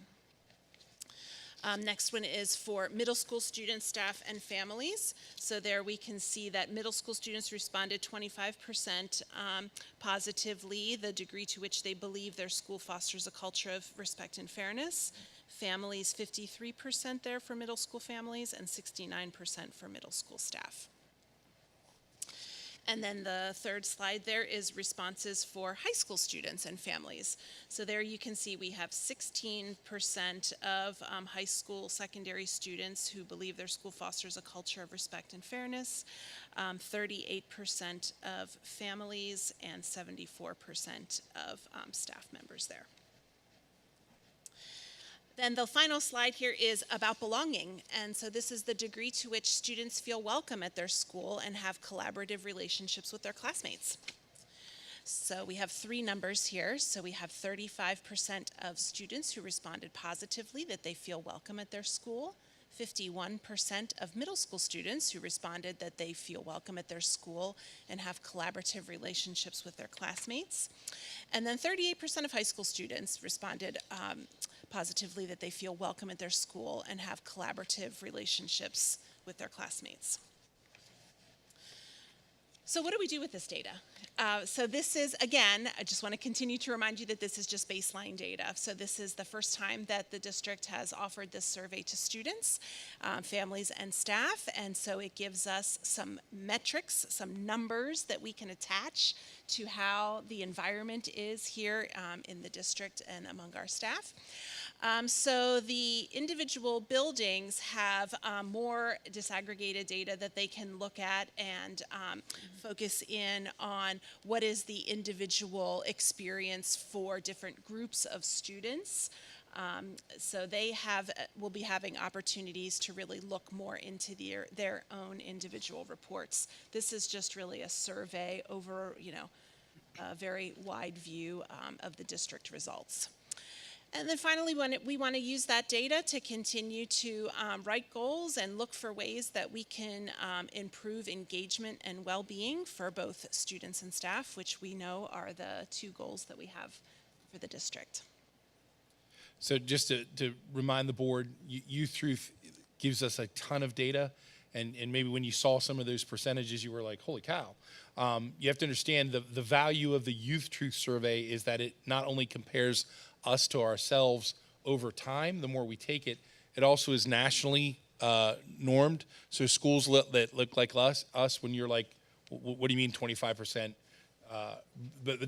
Next one is for middle school students, staff, and families. So there we can see that middle school students responded 25% positively, the degree to which they believe their school fosters a culture of respect and fairness. Families, 53% there for middle school families, and 69% for middle school staff. And then the third slide there is responses for high school students and families. So there you can see we have 16% of high school secondary students who believe their school fosters a culture of respect and fairness, 38% of families, and 74% of staff members there. Then the final slide here is about belonging. And so this is the degree to which students feel welcome at their school and have collaborative relationships with their classmates. So we have 3 numbers here. So we have 35% of students who responded positively that they feel welcome at their school, 51% of middle school students who responded that they feel welcome at their school and have collaborative relationships with their classmates. And then 38% of high school students responded positively that they feel welcome at their school and have collaborative relationships with their classmates. So what do we do with this data? So this is, again, I just want to continue to remind you that this is just baseline data. So this is the first time that the district has offered this survey to students, families, and staff. And so it gives us some metrics, some numbers that we can attach to how the environment is here in the district and among our staff. So the individual buildings have more disaggregated data that they can look at and focus in on what is the individual experience for different groups of students. So they will be having opportunities to really look more into their own individual reports. This is just really a survey over, a very wide view of the district results. And then finally, we want to use that data to continue to write goals and look for ways that we can improve engagement and well-being for both students and staff, which we know are the 2 goals that we have for the district. So just to remind the board, Youth Truth gives us a ton of data, and maybe when you saw some of those percentages, you were like, holy cow. You have to understand the value of the Youth Truth survey is that it not only compares us to ourselves over time, the more we take it, It also is nationally normed. So schools that look like us, when you're like, what do you mean 25%? But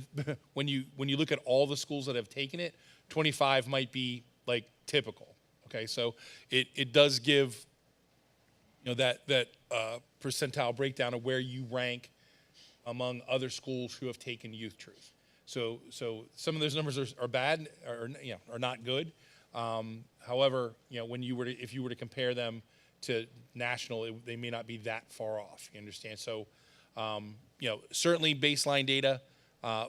when you look at all the schools that have taken it, 25 might be like typical. Okay, so it does give that percentile breakdown of where you rank among other schools who have taken Youth Truth. So some of those numbers are bad or are not good. However, when if you were to compare them to national, they may not be that far off. You understand? So certainly baseline data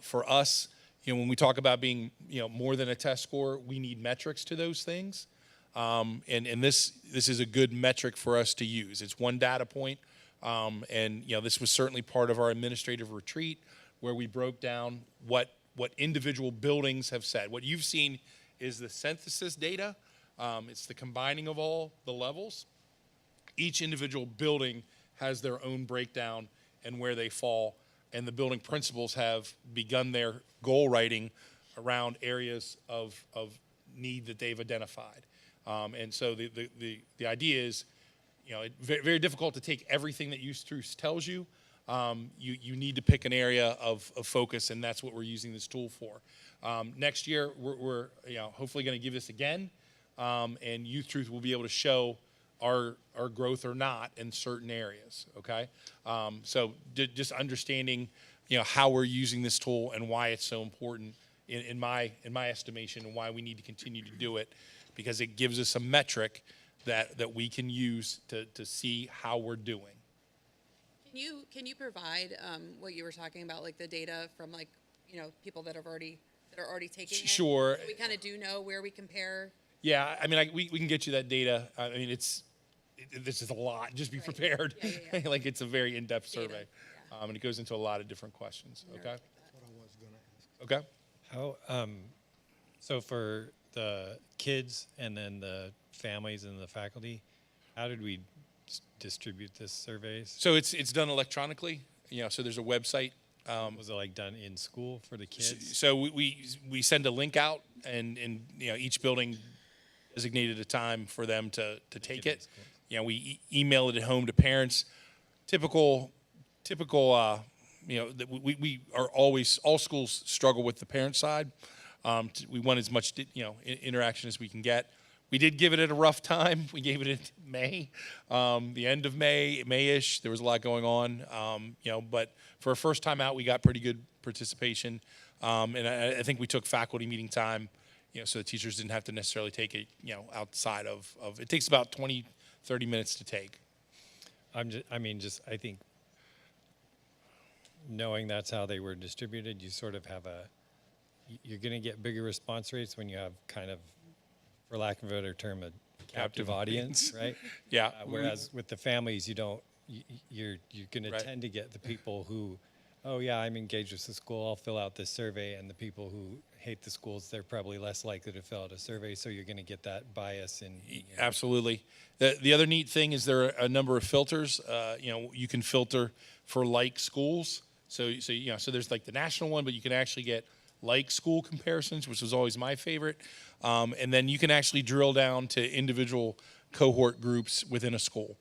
for us. When we talk about being more than a test score, we need metrics to those things. And this is a good metric for us to use. It's one data point. And this was certainly part of our administrative retreat where we broke down what individual buildings have said. What you've seen is the synthesis data. It's the combining of all the levels. Each individual building has their own breakdown and where they fall. And the building principals have begun their goal writing around areas of need that they've identified. And so the idea is, it's very, very difficult to take everything that Youth Truth tells you. You need to pick an area of focus, and that's what we're using this tool for. Next year, we're hopefully going to give this again, and Youth Truth will be able to show our growth or not in certain areas. Okay, so just understanding how we're using this tool and why it's so important in my estimation, and why we need to continue to do it, because it gives us a metric that we can use to see how we're doing. Can you provide what you were talking about, like the data from people that are already taking it? Sure. So we kind of do know where we compare. Yeah, I mean, we can get you that data. I mean, this is a lot. Just be prepared. Yeah. Like it's a very in-depth survey, and it goes into a lot of different questions. Okay. That's what I was going to ask. Okay. How, so for the kids and then the families and the faculty, how did we distribute this surveys? So it's done electronically. So there's a website. Was it like done in school for the kids? So we send a link out, and each building designated a time for them to take it. We email it at home to parents. Typical. That we are always, all schools struggle with the parent side. We want as much interaction as we can get. We did give it at a rough time. We gave it in May, the end of May-ish. There was a lot going on, but for a first time out, we got pretty good participation. And I think we took faculty meeting time, so the teachers didn't have to necessarily take it, outside of it takes about 20, 30 minutes to take. I think knowing that's how they were distributed, you sort of have you're going to get bigger response rates when you have kind of, for lack of a better term, a captive audience, right? Yeah. Whereas with the families, you're going to tend to get the people who, oh yeah, I'm engaged with the school, I'll fill out this survey, and the people who hate the schools, they're probably less likely to fill out a survey, so you're going to get that bias in. Absolutely. The other neat thing is there are a number of filters. You can filter for like schools. So there's like the national one, but you can actually get like school comparisons, which was always my favorite. And then you can actually drill down to individual cohort groups within a school,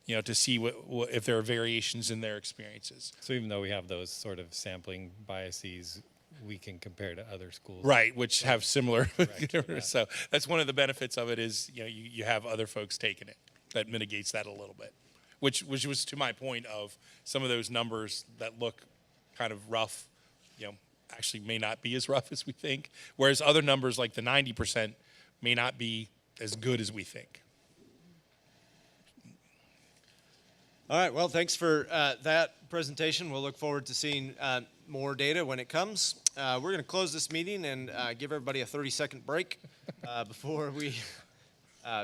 to see what if there are variations in their experiences. So even though we have those sort of sampling biases, we can compare to other schools. Right, which have similar. Correct. So that's one of the benefits of it is, you have other folks taking it. That mitigates that a little bit, which was to my point of some of those numbers that look kind of rough, actually may not be as rough as we think, whereas other numbers like the 90% may not be as good as we think. All right, well, thanks for that presentation. We'll look forward to seeing more data when it comes. We're going to close this meeting and give everybody a 30-second break before we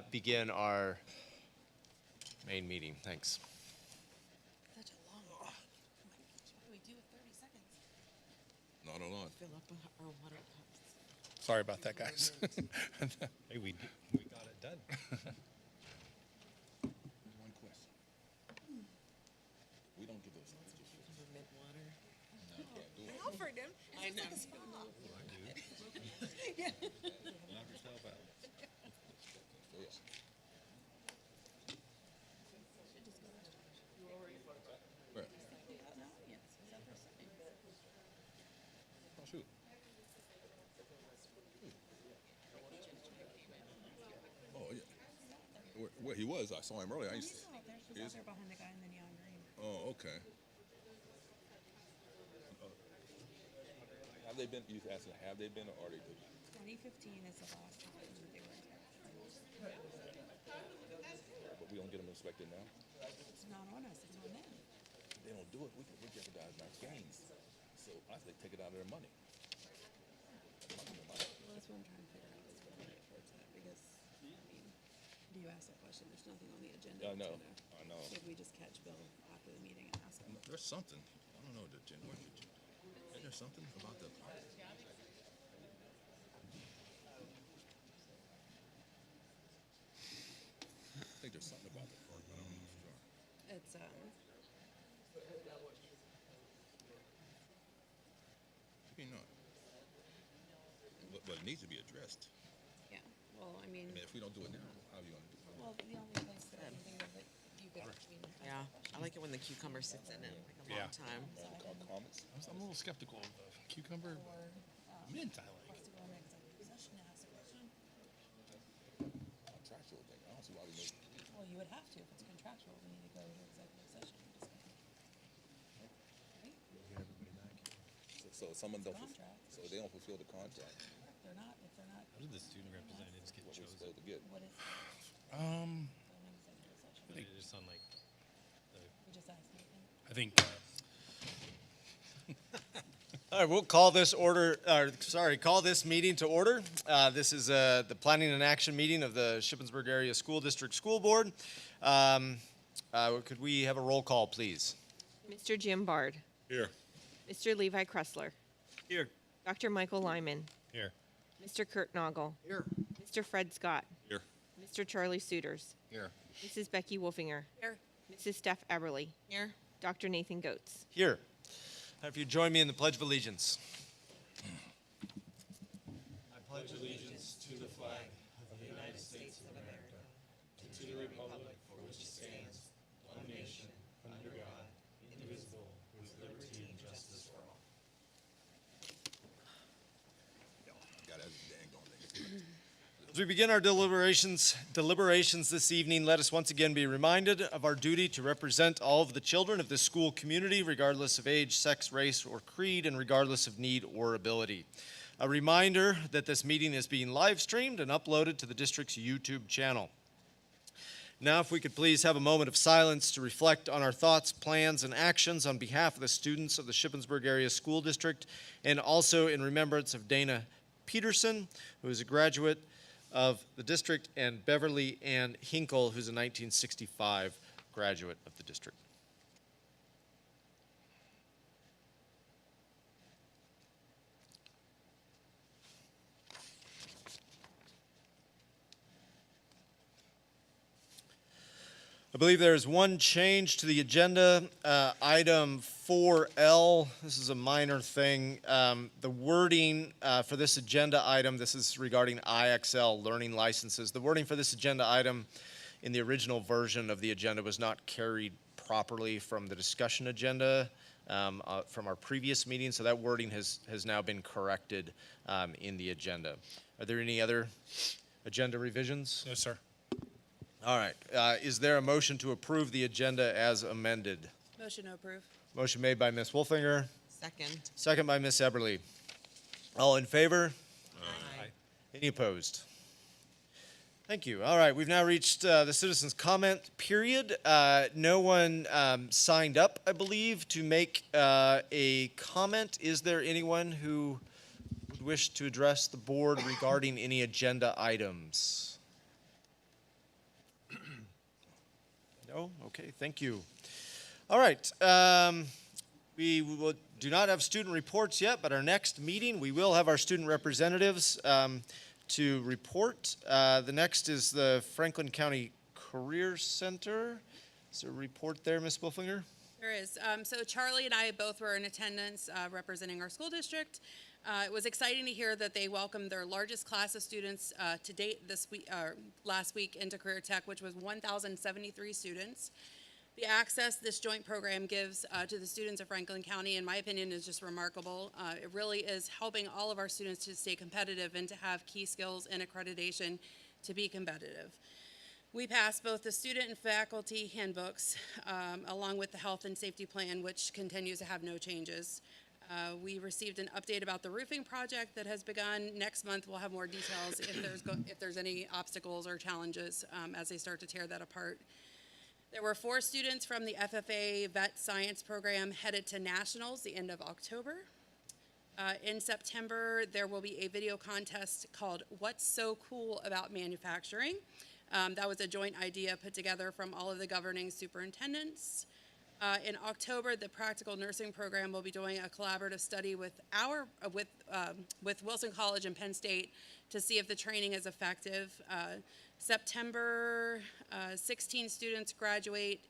begin our main meeting. Thanks. Not a lot. Sorry about that, guys. Hey, we got it done. One question. We don't give those. No, can't do it. Offered him. I know. Knock yourself out. shoot. Oh, yeah. Where he was, I saw him earlier. I used to, he is? behind the guy in the neon green. Oh, okay. Have they been, you asking, have they been or are they? 2015 is the last time that they were But we don't get them inspected now? It's not on us, it's on them. If they don't do it, we jeopardize our gains. So I say take it out of their money. Well, that's what I'm trying to figure out is what the report's at, because, I mean, do you ask that question? There's nothing on the agenda. I know, that's I know. Should we just catch Bill after the meeting and ask him? There's something. I don't know, is there something about the? I think there's something about the park, but I don't know for sure. It's, Maybe not. But it needs to be addressed. yeah, well, I mean, I mean, if we don't do it now, how are you gonna do it? well, the only place that I can think of that you could, I mean. Yeah, I like it when the cucumber sits in it like a long time. Comments? I'm a little skeptical of the cucumber mint, I like. Contractual thing. I don't see why we need. Well, you would have to, if it's contractual, we need to go to executive session. So someone don't, Contract. so they don't fulfill the contract, If they're not, How did the student representatives get what we're chosen? supposed to get. what is, Um, They just on like, we just asked anything? I think, All right, we'll call this meeting to order. This is the Planning and Action meeting of the Shippensburg Area School District School Board. Could we have a roll call, please? Mr. Jim Bard, Here. Mr. Levi Kressler, here. Dr. Michael Lyman, here. Mr. Kurt Noggle, Here. Mr. Fred Scott, Here. Mr. Charlie Suiters, Here. Mrs. Becky Wolfinger, Here. Mrs. Steph Eberly, Here. Dr. Nathan Goetz. Here. If you join me in the Pledge of Allegiance. I pledge allegiance to the flag of the United States of America, and to the republic for which it stands, one nation, under God, indivisible, with liberty and justice for all. Got that dang on thing. As we begin our deliberations this evening, let us once again be reminded of our duty to represent all of the children of this school community, regardless of age, sex, race, or creed, and regardless of need or ability. A reminder that this meeting is being live streamed and uploaded to the district's YouTube channel. Now, if we could please have a moment of silence to reflect on our thoughts, plans, and actions on behalf of the students of the Shippensburg Area School District, and also in remembrance of Dana Peterson, who is a graduate of the district, and Beverly Ann Hinkle, who's a 1965 graduate of the district. I believe there is one change to the agenda, item 4L. This is a minor thing. The wording for this agenda item, this is regarding IXL learning licenses. The wording for this agenda item in the original version of the agenda was not carried properly from the discussion agenda from our previous meeting, so that wording has now been corrected in the agenda. Are there any other agenda revisions? No, sir. All right. Is there a motion to approve the agenda as amended? Motion to approve. Motion made by Ms. Wolfinger, Second. second by Ms. Eberly. All in favor? Aye. Any opposed? Thank you. All right, we've now reached the citizens' comment period. No one signed up, I believe, to make a comment. Is there anyone who would wish to address the board regarding any agenda items? No? Okay, thank you. All right. Do not have student reports yet, but our next meeting, we will have our student representatives to report. The next is the Franklin County Career Center. Is there a report there, Ms. Wolfinger? There is. So Charlie and I both were in attendance representing our school district. It was exciting to hear that they welcomed their largest class of students to date this week, last week into Career Tech, which was 1,073 students. The access this joint program gives to the students of Franklin County, in my opinion, is just remarkable. It really is helping all of our students to stay competitive and to have key skills and accreditation to be competitive. We passed both the student and faculty handbooks, along with the health and safety plan, which continues to have no changes. We received an update about the roofing project that has begun. Next month, we'll have more details if there's any obstacles or challenges as they start to tear that apart. There were 4 students from the FFA Vet Science Program headed to Nationals the end of October. In September, there will be a video contest called What's So Cool About Manufacturing? That was a joint idea put together from all of the governing superintendents. In October, the Practical Nursing Program will be doing a collaborative study with Wilson College and Penn State to see if the training is effective. September, 16 students graduate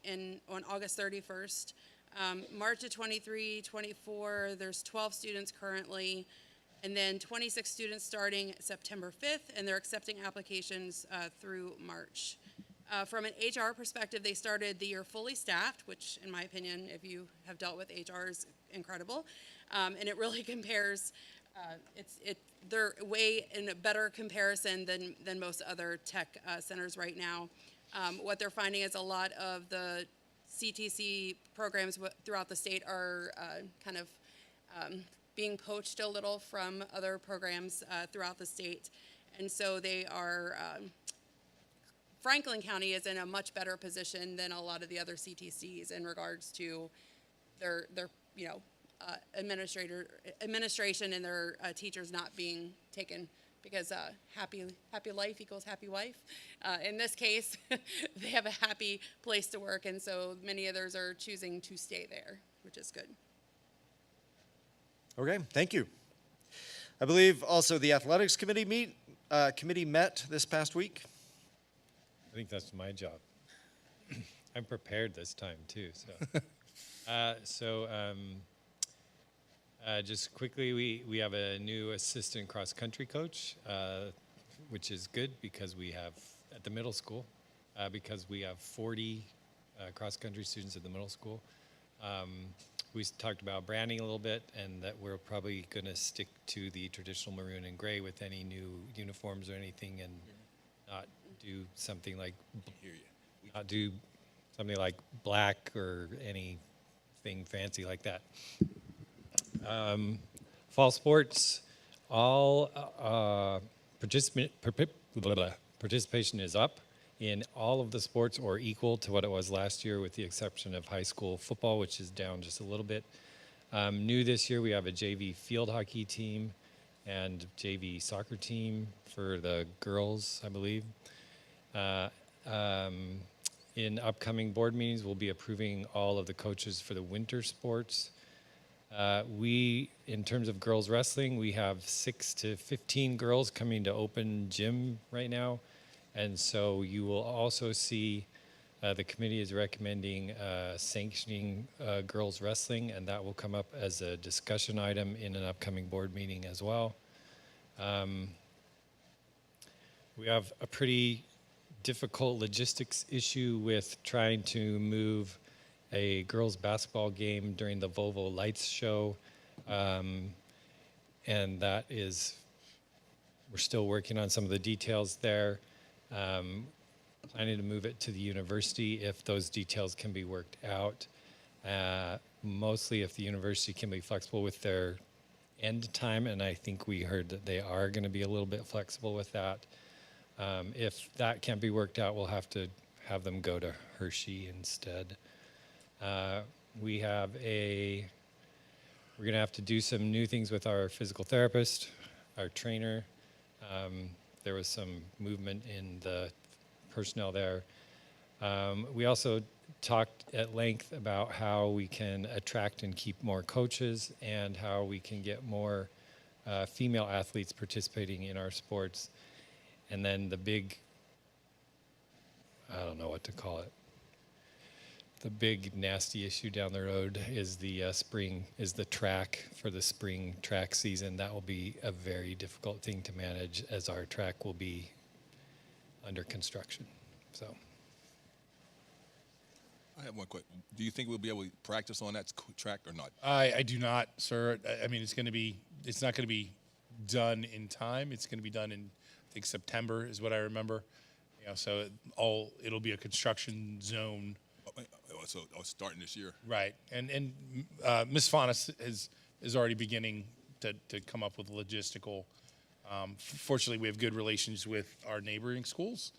on August 31st. March of 23, 24, there's 12 students currently, and then 26 students starting September 5th, and they're accepting applications through March. From an HR perspective, they started the year fully staffed, which in my opinion, if you have dealt with HR, is incredible. And it really compares, they're way in a better comparison than most other tech centers right now. What they're finding is a lot of the CTC programs throughout the state are kind of being poached a little from other programs throughout the state. And so they are, Franklin County is in a much better position than a lot of the other CTCs in regards to their administration and their teachers not being taken, because happy life equals happy wife. In this case, they have a happy place to work, and so many others are choosing to stay there, which is good. Okay, thank you. I believe also the athletics committee met this past week. I think that's my job. I'm prepared this time too. So, just quickly, we have a new assistant cross country coach, which is good because we have at the middle school, because we have 40 cross country students at the middle school. We talked about branding a little bit, and that we're probably going to stick to the traditional maroon and gray with any new uniforms or anything, and not do something like black or anything fancy like that. Fall sports, all participation is up in all of the sports, or equal to what it was last year, with the exception of high school football, which is down just a little bit. New this year, we have a JV field hockey team and JV soccer team for the girls, I believe. In upcoming board meetings, we'll be approving all of the coaches for the winter sports. In terms of girls wrestling, we have 6 to 15 girls coming to open gym right now. And so you will also see the committee is recommending sanctioning girls wrestling, and that will come up as a discussion item in an upcoming board meeting as well. We have a pretty difficult logistics issue with trying to move a girls basketball game during the Volvo Lights show, and that is, we're still working on some of the details there. Planning to move it to the university if those details can be worked out. Mostly if the university can be flexible with their end time, and I think we heard that they are going to be a little bit flexible with that. If that can't be worked out, we'll have to have them go to Hershey instead. We're going to have to do some new things with our physical therapist, our trainer. There was some movement in the personnel there. We also talked at length about how we can attract and keep more coaches, and how we can get more female athletes participating in our sports. And then the big, I don't know what to call it, the big nasty issue down the road is the track for the spring track season. That will be a very difficult thing to manage, as our track will be under construction. So I have one question. Do you think we'll be able to practice on that track or not? I do not, sir. I mean, it's not going to be done in time. It's going to be done in, I think, September is what I remember. So it'll be a construction zone. So starting this year? Right. And Ms. Faunus is already beginning to come up with logistical. Fortunately, we have good relations with our neighboring schools.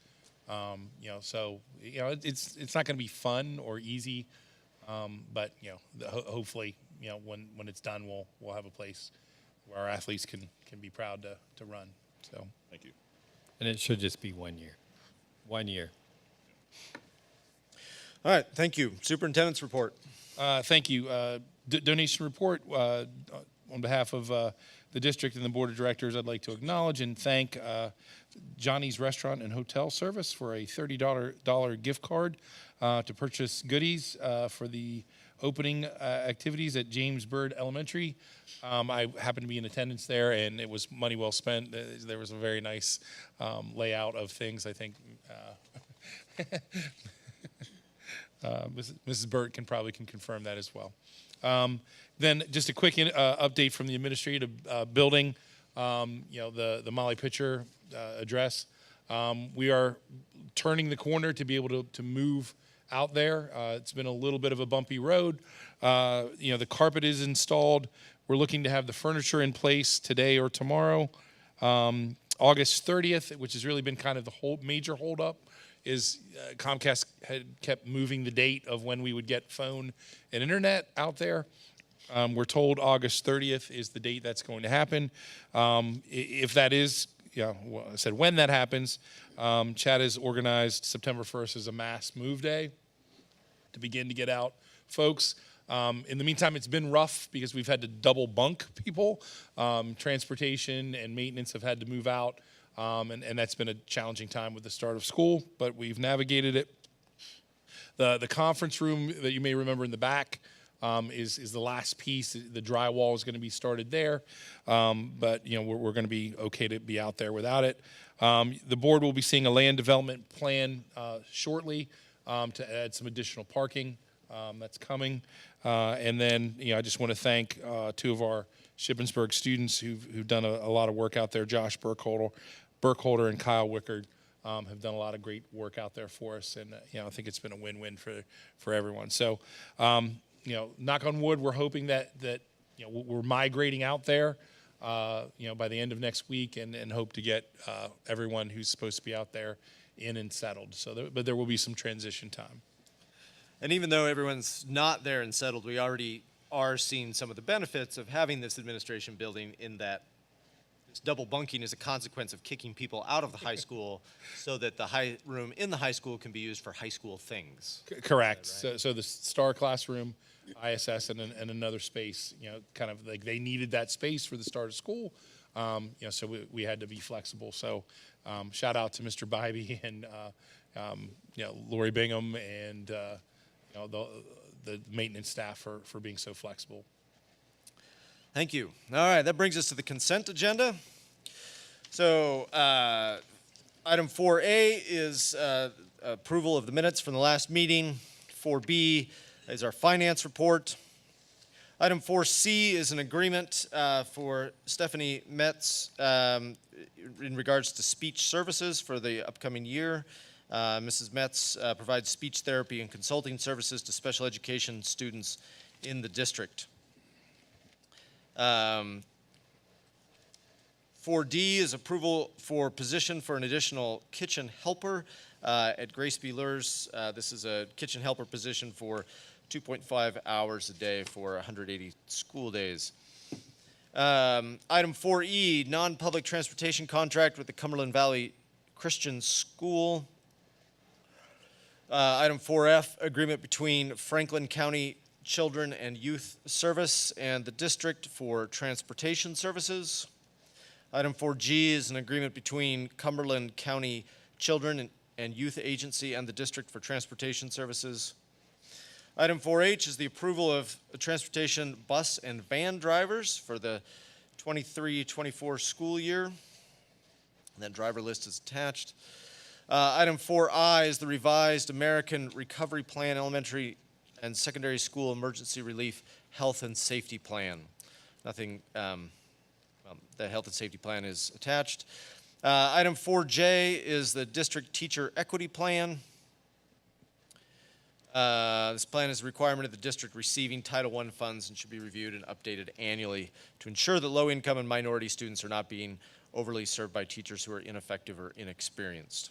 So it's not going to be fun or easy, but hopefully, when it's done, we'll have a place where our athletes can be proud to run. So thank you. And it should just be 1 year. 1 year. All right, thank you. Superintendent's report. Thank you. Donation report on behalf of the district and the board of directors. I'd like to acknowledge and thank Johnny's Restaurant and Hotel Service for a $30 gift card to purchase goodies for the opening activities at James Byrd Elementary. I happened to be in attendance there, and it was money well spent. There was a very nice layout of things. I think Mrs. Burt can confirm that as well. Then just a quick update from the administrative building. The Molly Pitcher address. We are turning the corner to be able to move out there. It's been a little bit of a bumpy road. The carpet is installed. We're looking to have the furniture in place today or tomorrow. August 30th, which has really been kind of the major holdup, is Comcast had kept moving the date of when we would get phone and internet out there. We're told August 30th is the date that's going to happen. If that is, I said when that happens, Chad has organized September 1st as a mass move day to begin to get out folks. In the meantime, it's been rough because we've had to double bunk people. Transportation and maintenance have had to move out. And that's been a challenging time with the start of school, but we've navigated it. The conference room that you may remember in the back is the last piece. The drywall is going to be started there, but we're going to be okay to be out there without it. The board will be seeing a land development plan shortly to add some additional parking. That's coming, and then I just want to thank two of our Shippensburg students who've done a lot of work out there. Josh Burkholder and Kyle Wickard have done a lot of great work out there for us, and I think it's been a win-win for everyone. So, knock on wood, we're hoping that we're migrating out there, by the end of next week, and hope to get everyone who's supposed to be out there in and settled. So, but there will be some transition time. And even though everyone's not there and settled, we already are seeing some of the benefits of having this administration building, in that this double bunking is a consequence of kicking people out of the high school so that the high room in the high school can be used for high school things. Correct. Right? So the STAR classroom, ISS, and another space, kind of like they needed that space for the start of school. So we had to be flexible. So shout out to Mr. Bybee and Lori Bingham and the maintenance staff for being so flexible. Thank you. All right, that brings us to the consent agenda. So item 4A is approval of the minutes from the last meeting. 4B is our finance report. Item 4C is an agreement for Stephanie Metz in regards to speech services for the upcoming year. Mrs. Metz provides speech therapy and consulting services to special education students in the district. 4D is approval for position for an additional kitchen helper at Grace B. Lurs. This is a kitchen helper position for 2.5 hours a day for 180 school days. Item 4E, non-public transportation contract with the Cumberland Valley Christian School. Item 4F, agreement between Franklin County Children and Youth Service and the district for transportation services. Item 4G is an agreement between Cumberland County Children and Youth Agency and the district for transportation services. Item 4H is the approval of transportation bus and van drivers for the 23-24 school year. That driver list is attached. Item 4I is the revised American Recovery Plan Elementary and Secondary School Emergency Relief Health and Safety Plan. Nothing, the health and safety plan is attached. Item 4J is the District Teacher Equity Plan. This plan is a requirement of the district receiving Title I funds and should be reviewed and updated annually to ensure that low-income and minority students are not being overly served by teachers who are ineffective or inexperienced.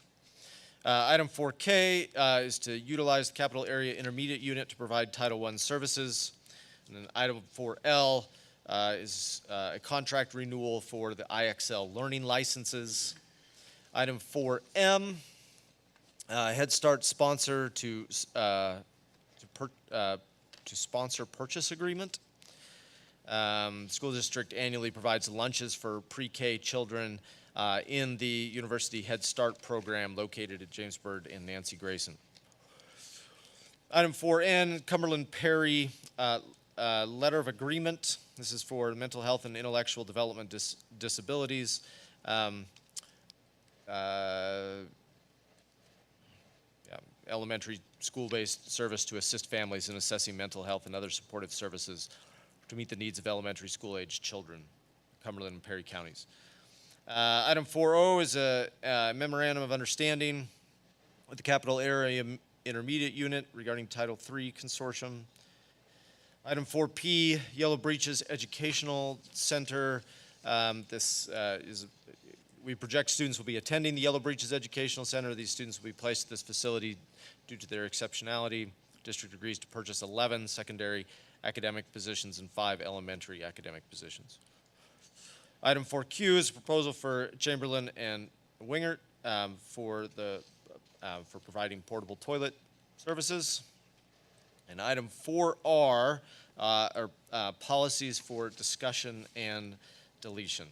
Item 4K is to utilize the Capital Area Intermediate Unit to provide Title I services. And then item 4L is a contract renewal for the IXL learning licenses. Item 4M, Head Start sponsor to sponsor purchase agreement. School district annually provides lunches for pre-K children in the University Head Start program located at Jamesburg and Nancy Grayson. Item 4N, Cumberland Perry letter of agreement. This is for mental health and intellectual development disabilities. Elementary school-based service to assist families in assessing mental health and other supportive services to meet the needs of elementary school-aged children, Cumberland and Perry counties. Item 4O is a memorandum of understanding with the Capital Area Intermediate Unit regarding Title III consortium. Item 4P, Yellow Breaches Educational Center. We project students will be attending the Yellow Breaches Educational Center. These students will be placed at this facility due to their exceptionality. District agrees to purchase 11 secondary academic positions and 5 elementary academic positions. Item 4Q is a proposal for Chamberlain and Wingert for providing portable toilet services. And item 4R are policies for discussion and deletion.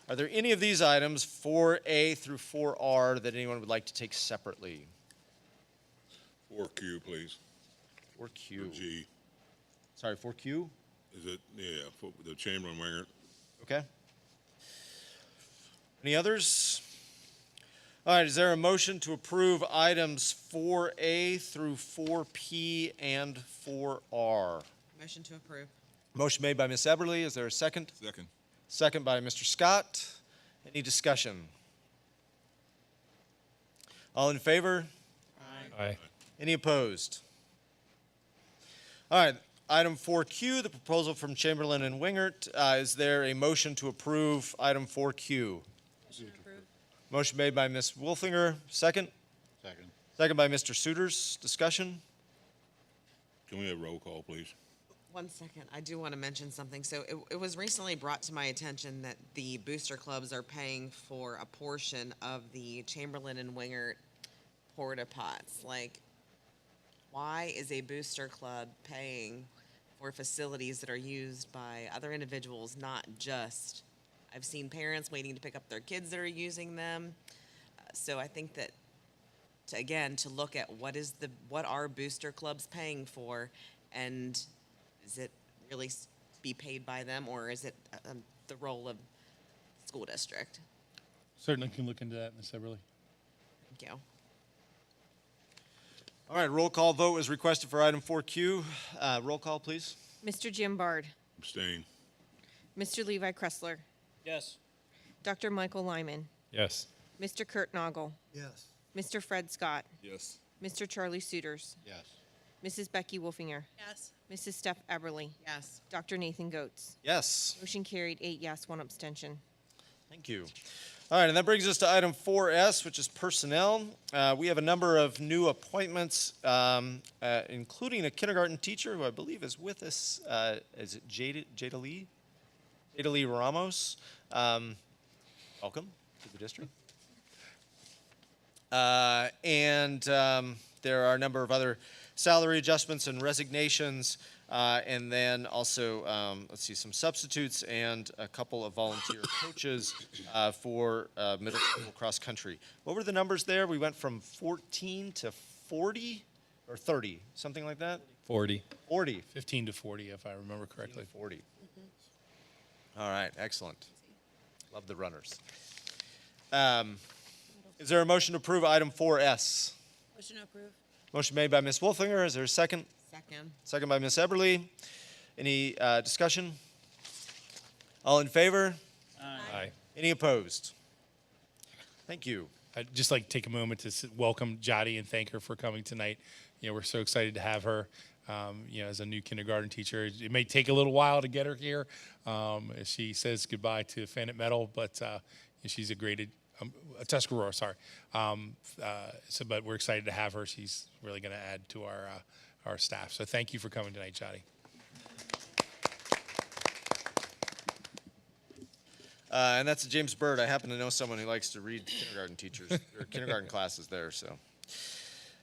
Are there any of these items, 4A through 4R, that anyone would like to take separately? 4Q, please. 4Q. Or G. Sorry, 4Q? Is it, yeah, for the Chamberlain Wingert. Okay. Any others? All right, is there a motion to approve items 4A through 4P and 4R? Motion to approve. Motion made by Ms. Eberly. Is there a second? Second. Second by Mr. Scott. Any discussion? All in favor? Aye. Any opposed? All right, item 4Q, the proposal from Chamberlain and Wingert. Is there a motion to approve item 4Q? Motion made by Ms. Wolfinger. Second? Second. Second by Mr. Suiters. Discussion? Can we have roll call, please? 1 second, I do want to mention something. So it was recently brought to my attention that the booster clubs are paying for a portion of the Chamberlain and Wingert porta pots. Like, why is a booster club paying for facilities that are used by other individuals, not just, I've seen parents waiting to pick up their kids that are using them. So I think that, to look at what are booster clubs paying for, and is it really be paid by them, or is it the role of school district? Certainly can look into that, Ms. Eberly. Thank you. All right, roll call vote is requested for item 4Q. Roll call, please. Mr. Jim Bard, Abstain. Mr. Levi Kressler, Yes. Dr. Michael Lyman, Yes. Mr. Kurt Noggle, Yes. Mr. Fred Scott, Yes. Mr. Charlie Suiters, Yes. Mrs. Becky Wolfinger, Yes. Mrs. Steph Eberly, Yes. Dr. Nathan Goetz. Yes. Motion carried, 8 yes, 1 abstention. Thank you. All right, and that brings us to item 4S, which is personnel. We have a number of new appointments, including a kindergarten teacher who I believe is with us. Is it Jada Lee? Jada Lee Ramos. Welcome to the district. And there are a number of other salary adjustments and resignations. And then also, some substitutes and a couple of volunteer coaches for middle school cross country. What were the numbers there? We went from 14 to 40 or 30, something like that? 40. 40. 15 to 40, if I remember correctly. 40. All right, excellent. Love the runners. Is there a motion to approve item 4S? Motion to approve. Motion made by Ms. Wolfinger. Is there a second? Second. Second by Ms. Eberly. Any discussion? All in favor? Aye. Any opposed? Thank you. I'd just like to take a moment to welcome Jody and thank her for coming tonight. You know, we're so excited to have her, as a new kindergarten teacher. It may take a little while to get her here. As she says goodbye to Fannett Metal, but she's a great, Tuscarora, sorry. But we're excited to have her. She's really going to add to our staff. So thank you for coming tonight, Jody. And that's James Bird. I happen to know someone who likes to read kindergarten teachers or kindergarten classes there. So,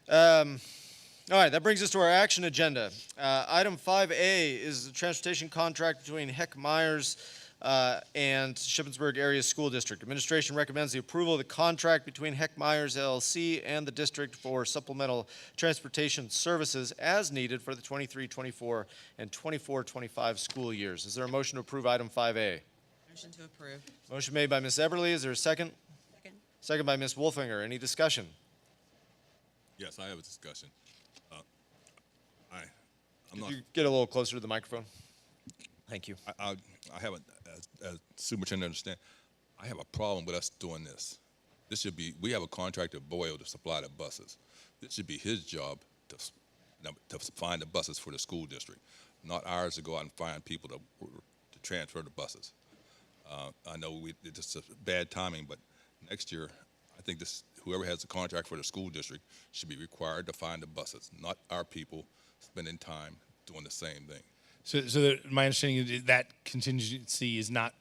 all right, that brings us to our action agenda. Item 5A is the transportation contract between Heck Myers and Shippensburg Area School District. Administration recommends the approval of the contract between Heck Myers LLC and the district for supplemental transportation services as needed for the 23-24 and 24-25 school years. Is there a motion to approve item 5A? Motion to approve. Motion made by Ms. Eberly. Is there a second? Second. Second by Ms. Wolfinger. Any discussion? Yes, I have a discussion. I'm Could not, you get a little closer to the microphone? Thank you. I haven't, as superintendent understand, I have a problem with us doing this. This should be, we have a contract with Boyle to supply the buses. This should be his job to find the buses for the school district, not ours to go out and find people to transfer the buses. I know it's a bad timing, but next year, I think whoever has the contract for the school district should be required to find the buses, not our people spending time doing the same thing. So my understanding is that contingency is not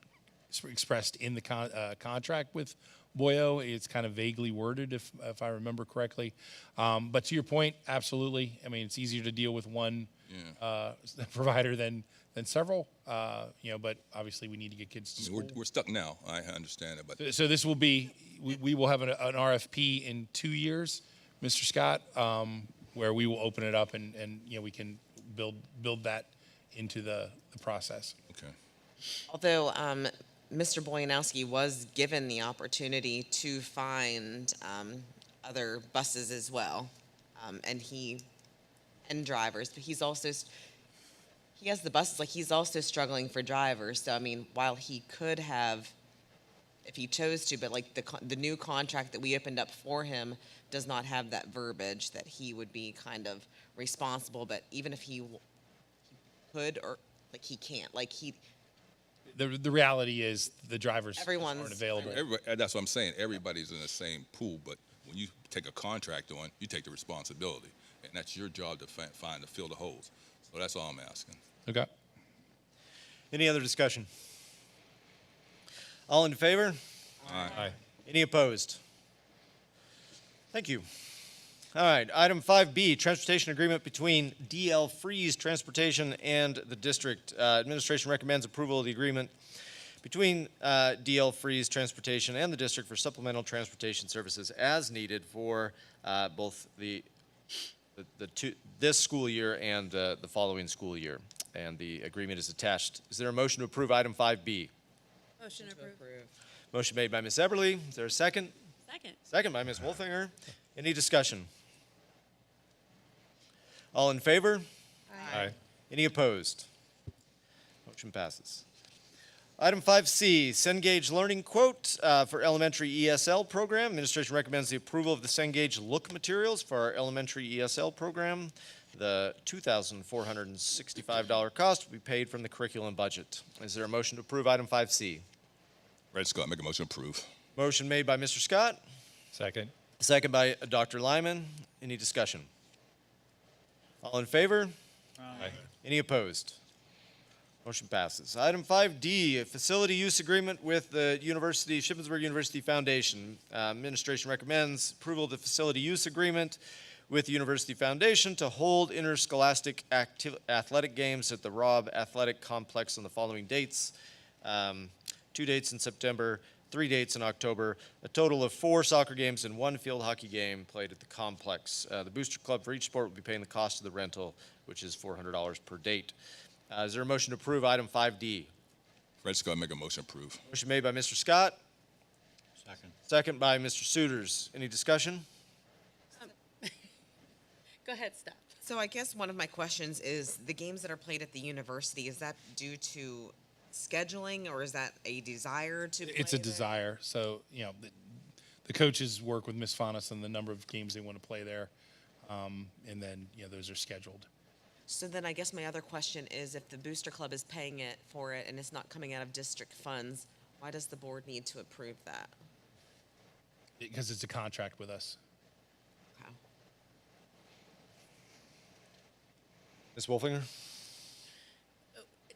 expressed in the contract with Boyo. It's kind of vaguely worded, if I remember correctly. But to your point, absolutely. I mean, it's easier to deal with one provider than several. But obviously we need to get kids to school. We're stuck now. I understand it, but So this will be, we will have an RFP in 2 years, Mr. Scott, where we will open it up and we can build that into the process. okay. Although Mr. Boyanowski was given the opportunity to find other buses as well, and drivers, but he has the buses, like he's also struggling for drivers. So I mean, while he could have, if he chose to, but like the new contract that we opened up for him does not have that verbiage that he would be kind of responsible. But even if he could, or like he can't, like he. The reality is the drivers Everyone's- aren't available. That's what I'm saying. Everybody's in the same pool, but when you take a contract on, you take the responsibility, and that's your job to fill the holes. So that's all I'm asking. Okay. Any other discussion? All in favor? Aye. Any opposed? Thank you. All right, item 5B, transportation agreement between DL Freeze Transportation and the district. Administration recommends approval of the agreement between DL Freeze Transportation and the district for supplemental transportation services as needed for both this school year and the following school year. And the agreement is attached. Is there a motion to approve item 5B? Motion to approve. Motion made by Ms. Eberly. Is there a second? Second. Second by Ms. Wolfinger. Any discussion? All in favor? Aye. Any opposed? Motion passes. Item 5C, Cengage Learning Quote for elementary ESL program. Administration recommends the approval of the Cengage Look materials for our elementary ESL program. The $2,465 cost will be paid from the curriculum budget. Is there a motion to approve item 5C? Red Scott, make a motion to approve. Motion made by Mr. Scott, Second. second by Dr. Lyman. Any discussion? All in favor? Aye. Any opposed? Motion passes. Item 5D, a facility use agreement with the Shippensburg University Foundation. Administration recommends approval of the facility use agreement with the University Foundation to hold interscholastic athletic games at the Robb Athletic Complex on the following dates. 2 dates in September, 3 dates in October, a total of 4 soccer games and 1 field hockey game played at the complex. The booster club for each sport will be paying the cost of the rental, which is $400 per date. Is there a motion to approve item 5D? Red Scott, make a motion to approve. Motion made by Mr. Scott, Second. Second by Mr. Suitors. Any discussion? Go ahead, Steph. So I guess one of my questions is the games that are played at the university, is that due to scheduling or is that a desire to play It's a there? desire. So, the coaches work with Ms. Faunus on the number of games they want to play there. And then, those are scheduled. So then I guess my other question is if the Booster Club is paying for it and it's not coming out of district funds, why does the board need to approve that? Because it's a contract with us. Okay. Ms. Wolfinger?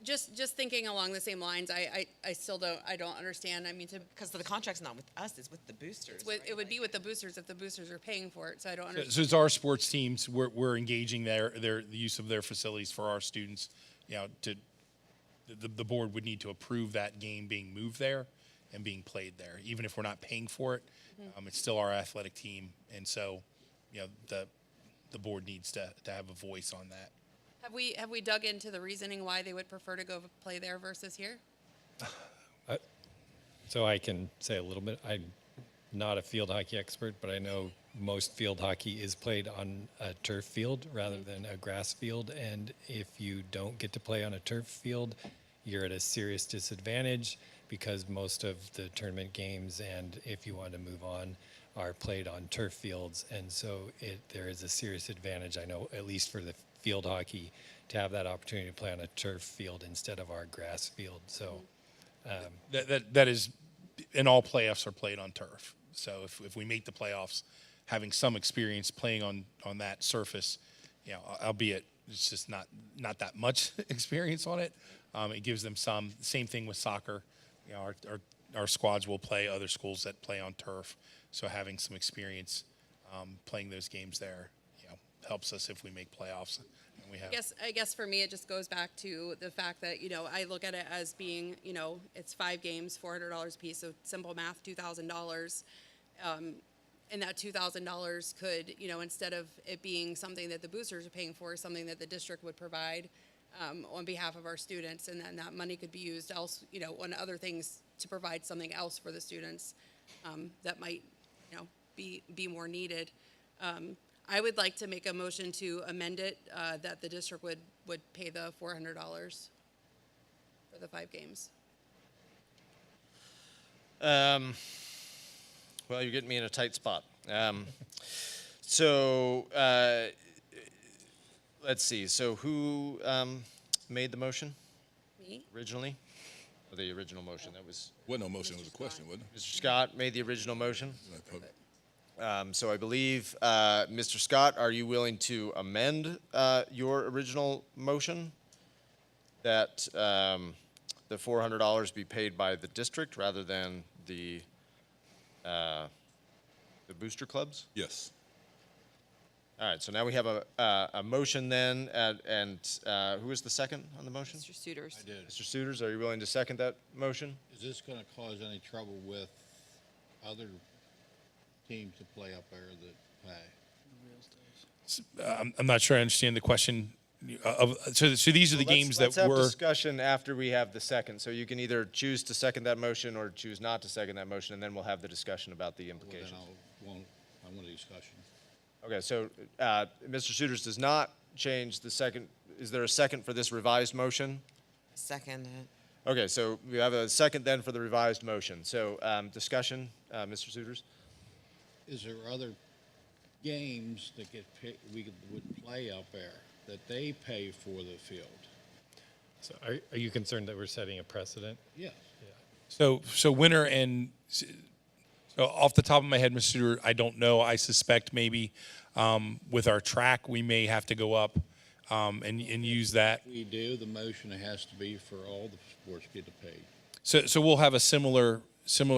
Just thinking along the same lines, I still don't understand. I mean, Because the contract's not with us, it's with the boosters. right? it would be with the boosters if the boosters are paying for it, so I don't So, understand. so it's our sports teams. We're engaging the use of their facilities for our students. The board would need to approve that game being moved there and being played there, even if we're not paying for it. It's still our athletic team, and so the board needs to have a voice on that. Have we dug into the reasoning why they would prefer to go play there versus here? So I can say a little bit. I'm not a field hockey expert, but I know most field hockey is played on a turf field rather than a grass field. And if you don't get to play on a turf field, you're at a serious disadvantage because most of the tournament games, and if you want to move on, are played on turf fields. And so there is a serious advantage, I know, at least for the field hockey, to have that opportunity to play on a turf field instead of our grass field. So That is, and all playoffs are played on turf. So if we make the playoffs, having some experience playing on that surface, albeit it's just not that much experience on it, it gives them some. Same thing with soccer. Our squads will play other schools that play on turf. So having some experience playing those games there, helps us if we make playoffs. And we have. I guess for me, it just goes back to the fact that, I look at it as being, it's 5 games, $400 a piece, so simple math, $2,000. And that $2,000 could, instead of it being something that the boosters are paying for, something that the district would provide on behalf of our students, and then that money could be used else, on other things to provide something else for the students that might, be more needed. I would like to make a motion to amend it, that the district would pay the $400 for the 5 games. Well, you're getting me in a tight spot. So let's see. So who made the motion Me? originally? Or the original motion? That was Wasn't no motion, it was a question, wasn't it? Mr. Scott made the original motion. So I believe, Mr. Scott, are you willing to amend your original motion that the $400 be paid by the district rather than the booster clubs? Yes. All right, so now we have a motion then, and who is the second on the motion? Mr. Suitors. I did. Mr. Suitors, are you willing to second that motion? Is this going to cause any trouble with other teams to play up there that pay? I'm not sure I understand the question. So these are the games Let's that have were. discussion after we have the second. So you can either choose to second that motion or choose not to second that motion, and then we'll have the discussion about the Well, then implications. I want a discussion. Okay, so Mr. Suitors does not change the second. Is there a second for this revised motion? Second. Okay, so we have a second then for the revised motion. So discussion, Mr. Suitors? Is there other games that would play up there that they pay for the field? So are you concerned that we're setting a precedent? Yes. So winter and so off the top of my head, Mr. Suter, I don't know. I suspect maybe with our track we may have to go up and use that. If we do, the motion has to be for all the sports get paid. So we'll have a similar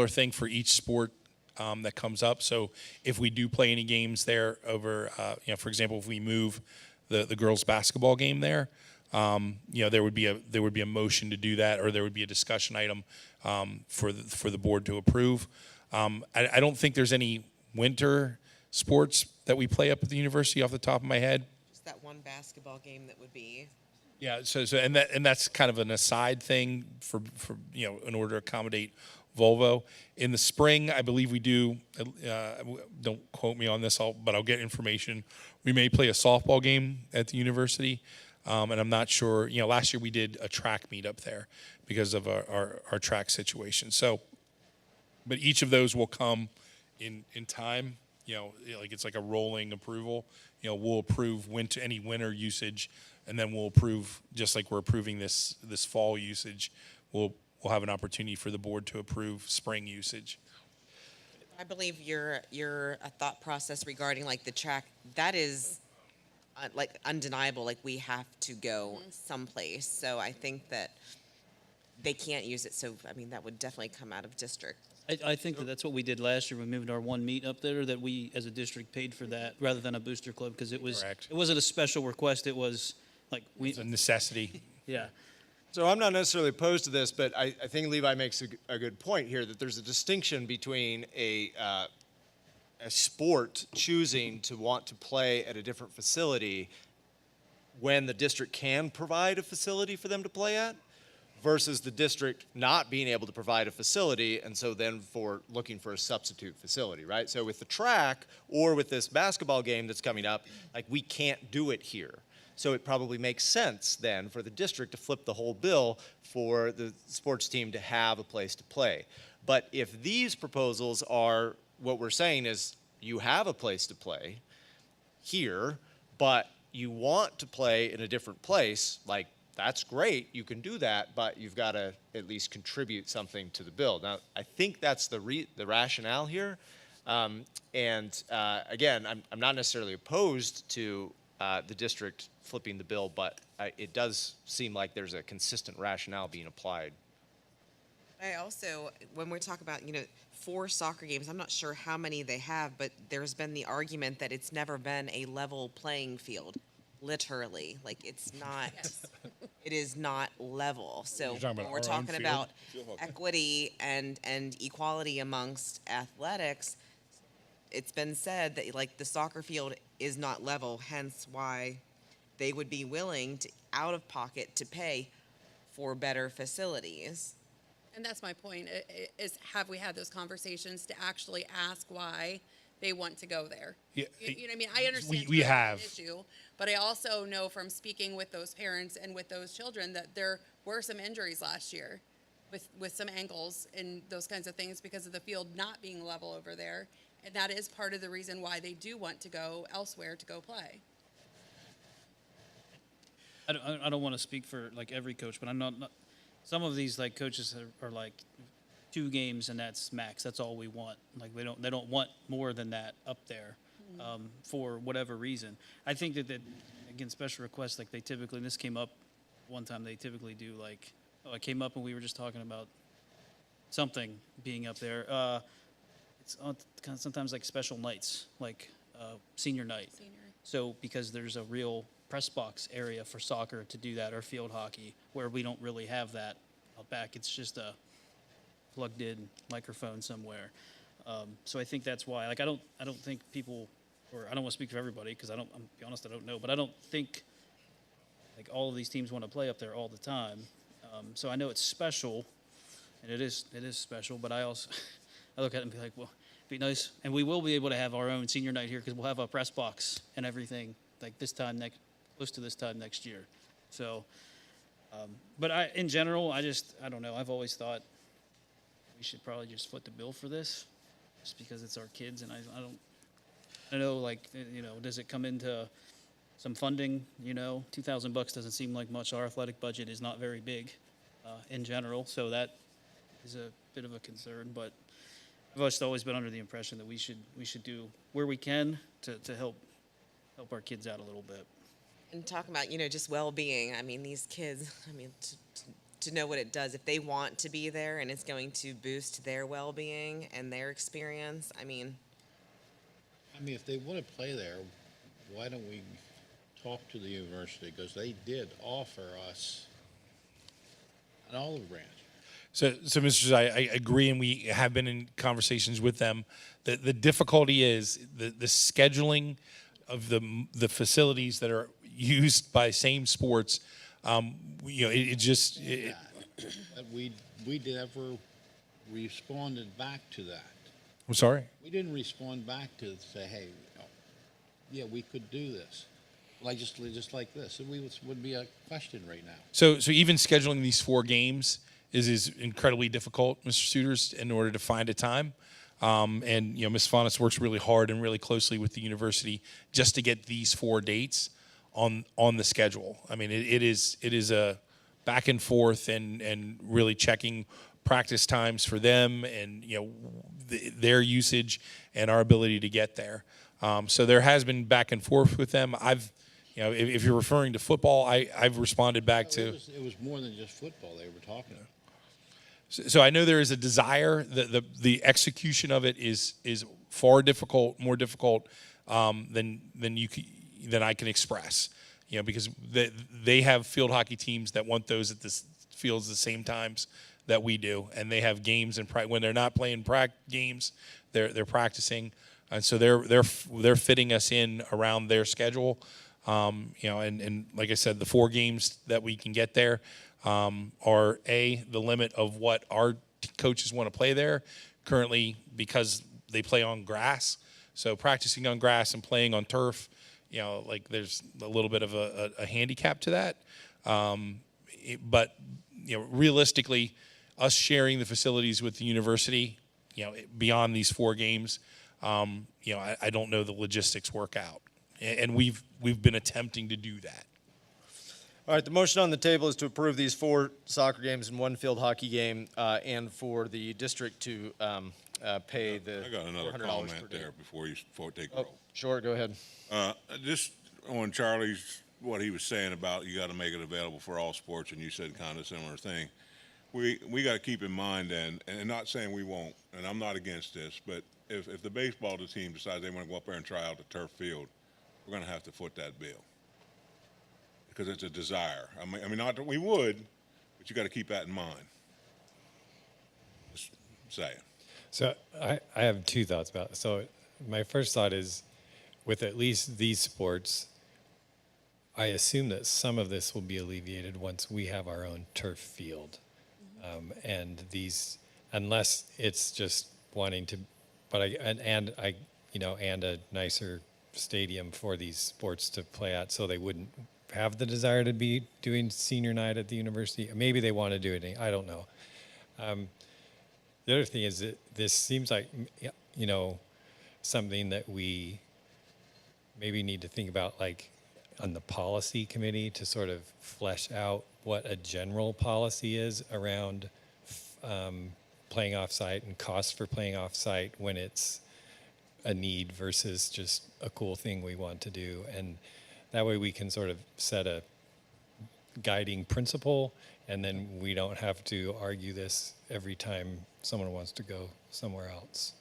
thing for each sport that comes up. So if we do play any games there over, for example, if we move the girls basketball game there, there would be a motion to do that, or there would be a discussion item for the board to approve. I don't think there's any winter sports that we play up at the university off the top of my head. Just that one basketball game that would be. Yeah. So that's kind of an aside thing for in order to accommodate Volvo. In the spring, I believe we do, don't quote me on this, but I'll get information. We may play a softball game at the university. And I'm not sure, last year we did a track meet up there because of our track situation. So, but each of those will come in time, like it's like a rolling approval. We'll approve any winter usage, and then we'll approve, just like we're approving this fall usage, we'll have an opportunity for the board to approve spring usage. I believe your thought process regarding like the track, that is like undeniable. Like we have to go someplace. So I think that they can't use it. So I mean, that would definitely come out of district. I think that's what we did last year. We moved our one meet up there, that we, as a district, paid for that rather than a booster club, because it wasn't a special request. It was like It's a necessity. yeah. So I'm not necessarily opposed to this, but I think Levi makes a good point here, that there's a distinction between a sport choosing to want to play at a different facility when the district can provide a facility for them to play at, versus the district not being able to provide a facility, and so then for looking for a substitute facility, right? So with the track or with this basketball game that's coming up, like we can't do it here. So it probably makes sense then for the district to flip the whole bill for the sports team to have a place to play. But if these proposals are, what we're saying is you have a place to play here, but you want to play in a different place, like that's great, you can do that, but you've got to at least contribute something to the bill. Now, I think that's the rationale here. Again, I'm not necessarily opposed to the district flipping the bill, but it does seem like there's a consistent rationale being applied. I also, when we talk about, 4 soccer games, I'm not sure how many they have, but there's been the argument that it's never been a level playing field. Literally, like it's not, it is not level. So You're talking about when we're our own talking field? about equity and equality amongst athletics, it's been said that like the soccer field is not level, hence why they would be willing to out of pocket to pay for better facilities. And that's my point, is have we had those conversations to actually ask why they want to go there? Yeah, You know what I mean? I understand we it's have. an issue, but I also know from speaking with those parents and with those children that there were some injuries last year with some ankles and those kinds of things because of the field not being level over there. And that is part of the reason why they do want to go elsewhere to go play. I don't want to speak for like every coach, but I'm not some of these like coaches are like 2 games and that's max. That's all we want. Like they don't want more than that up there for whatever reason. I think that again, special requests, like they typically, and this came up one time, they typically do like, it came up and we were just talking about something being up there. It's kind of sometimes like special nights, like senior night. So because there's a real press box area for soccer to do that, or field hockey, where we don't really have that out back. It's just a plugged in microphone somewhere. So I think that's why, like, I don't think people, or I don't want to speak for everybody because I'm be honest, I don't know, but I don't think like all of these teams want to play up there all the time. So I know it's special, and it is special, but I also, I look at it and be like, well, it'd be nice, and we will be able to have our own senior night here because we'll have a press box and everything like close to this time next year. So, but in general, I don't know. I've always thought we should probably just foot the bill for this, just because it's our kids, and I don't know, like, does it come into some funding? $2,000 doesn't seem like much. Our athletic budget is not very big in general, so that is a bit of a concern. But I've just always been under the impression that we should do where we can to help our kids out a little bit. And talking about, just well-being, I mean, these kids, to know what it does, if they want to be there and it's going to boost their well-being and their experience, I mean, if they want to play there, why don't we talk to the university? Because they did offer us an olive branch. So Mr. I agree, and we have been in conversations with them. The difficulty is the scheduling of the facilities that are used by same sports. But we never responded back to that. I'm sorry. We didn't respond back to say, hey, yeah, we could do this. Like just like this. It would be a question right now. So even scheduling these 4 games is incredibly difficult, Mr. Suiters, in order to find a time. And Ms. Faunus works really hard and really closely with the university just to get these 4 dates on the schedule. I mean, it is a back and forth and really checking practice times for them and their usage and our ability to get there. So there has been back and forth with them. If you're referring to football, I've responded back to. It was more than just football they were talking about. So I know there is a desire. The execution of it is far more difficult than I can express. Because they have field hockey teams that want those at the fields the same times that we do, and they have games and when they're not playing games, they're practicing, and so they're fitting us in around their schedule. And like I said, the 4 games that we can get there are the limit of what our coaches want to play there currently because they play on grass. So practicing on grass and playing on turf, there's a little bit of a handicap to that. But realistically, us sharing the facilities with the university, beyond these 4 games, I don't know the logistics work out. And we've been attempting to do that. All right, the motion on the table is to approve these 4 soccer games and 1 field hockey game, and for the district to pay the I got another $400 comment per day. there before you take Oh, roll. sure, go ahead. Just on Charlie's, what he was saying about you got to make it available for all sports, and you said kind of a similar thing. We got to keep in mind, and not saying we won't, and I'm not against this, but if the baseball team decides they want to go up there and try out the turf field, we're going to have to foot that bill because it's a desire. I mean, not that we would, but you got to keep that in mind. Just saying. So I have 2 thoughts about it. So my first thought is, with at least these sports, I assume that some of this will be alleviated once we have our own turf field. And these, unless it's just wanting to, and a nicer stadium for these sports to play at, so they wouldn't have the desire to be doing senior night at the university. Maybe they want to do it. I don't know. The other thing is that this seems like, something that we maybe need to think about, like on the policy committee, to sort of flesh out what a general policy is around playing off-site and costs for playing off-site when it's a need versus just a cool thing we want to do. And that way we can sort of set a guiding principle, and then we don't have to argue this every time someone wants to go somewhere else.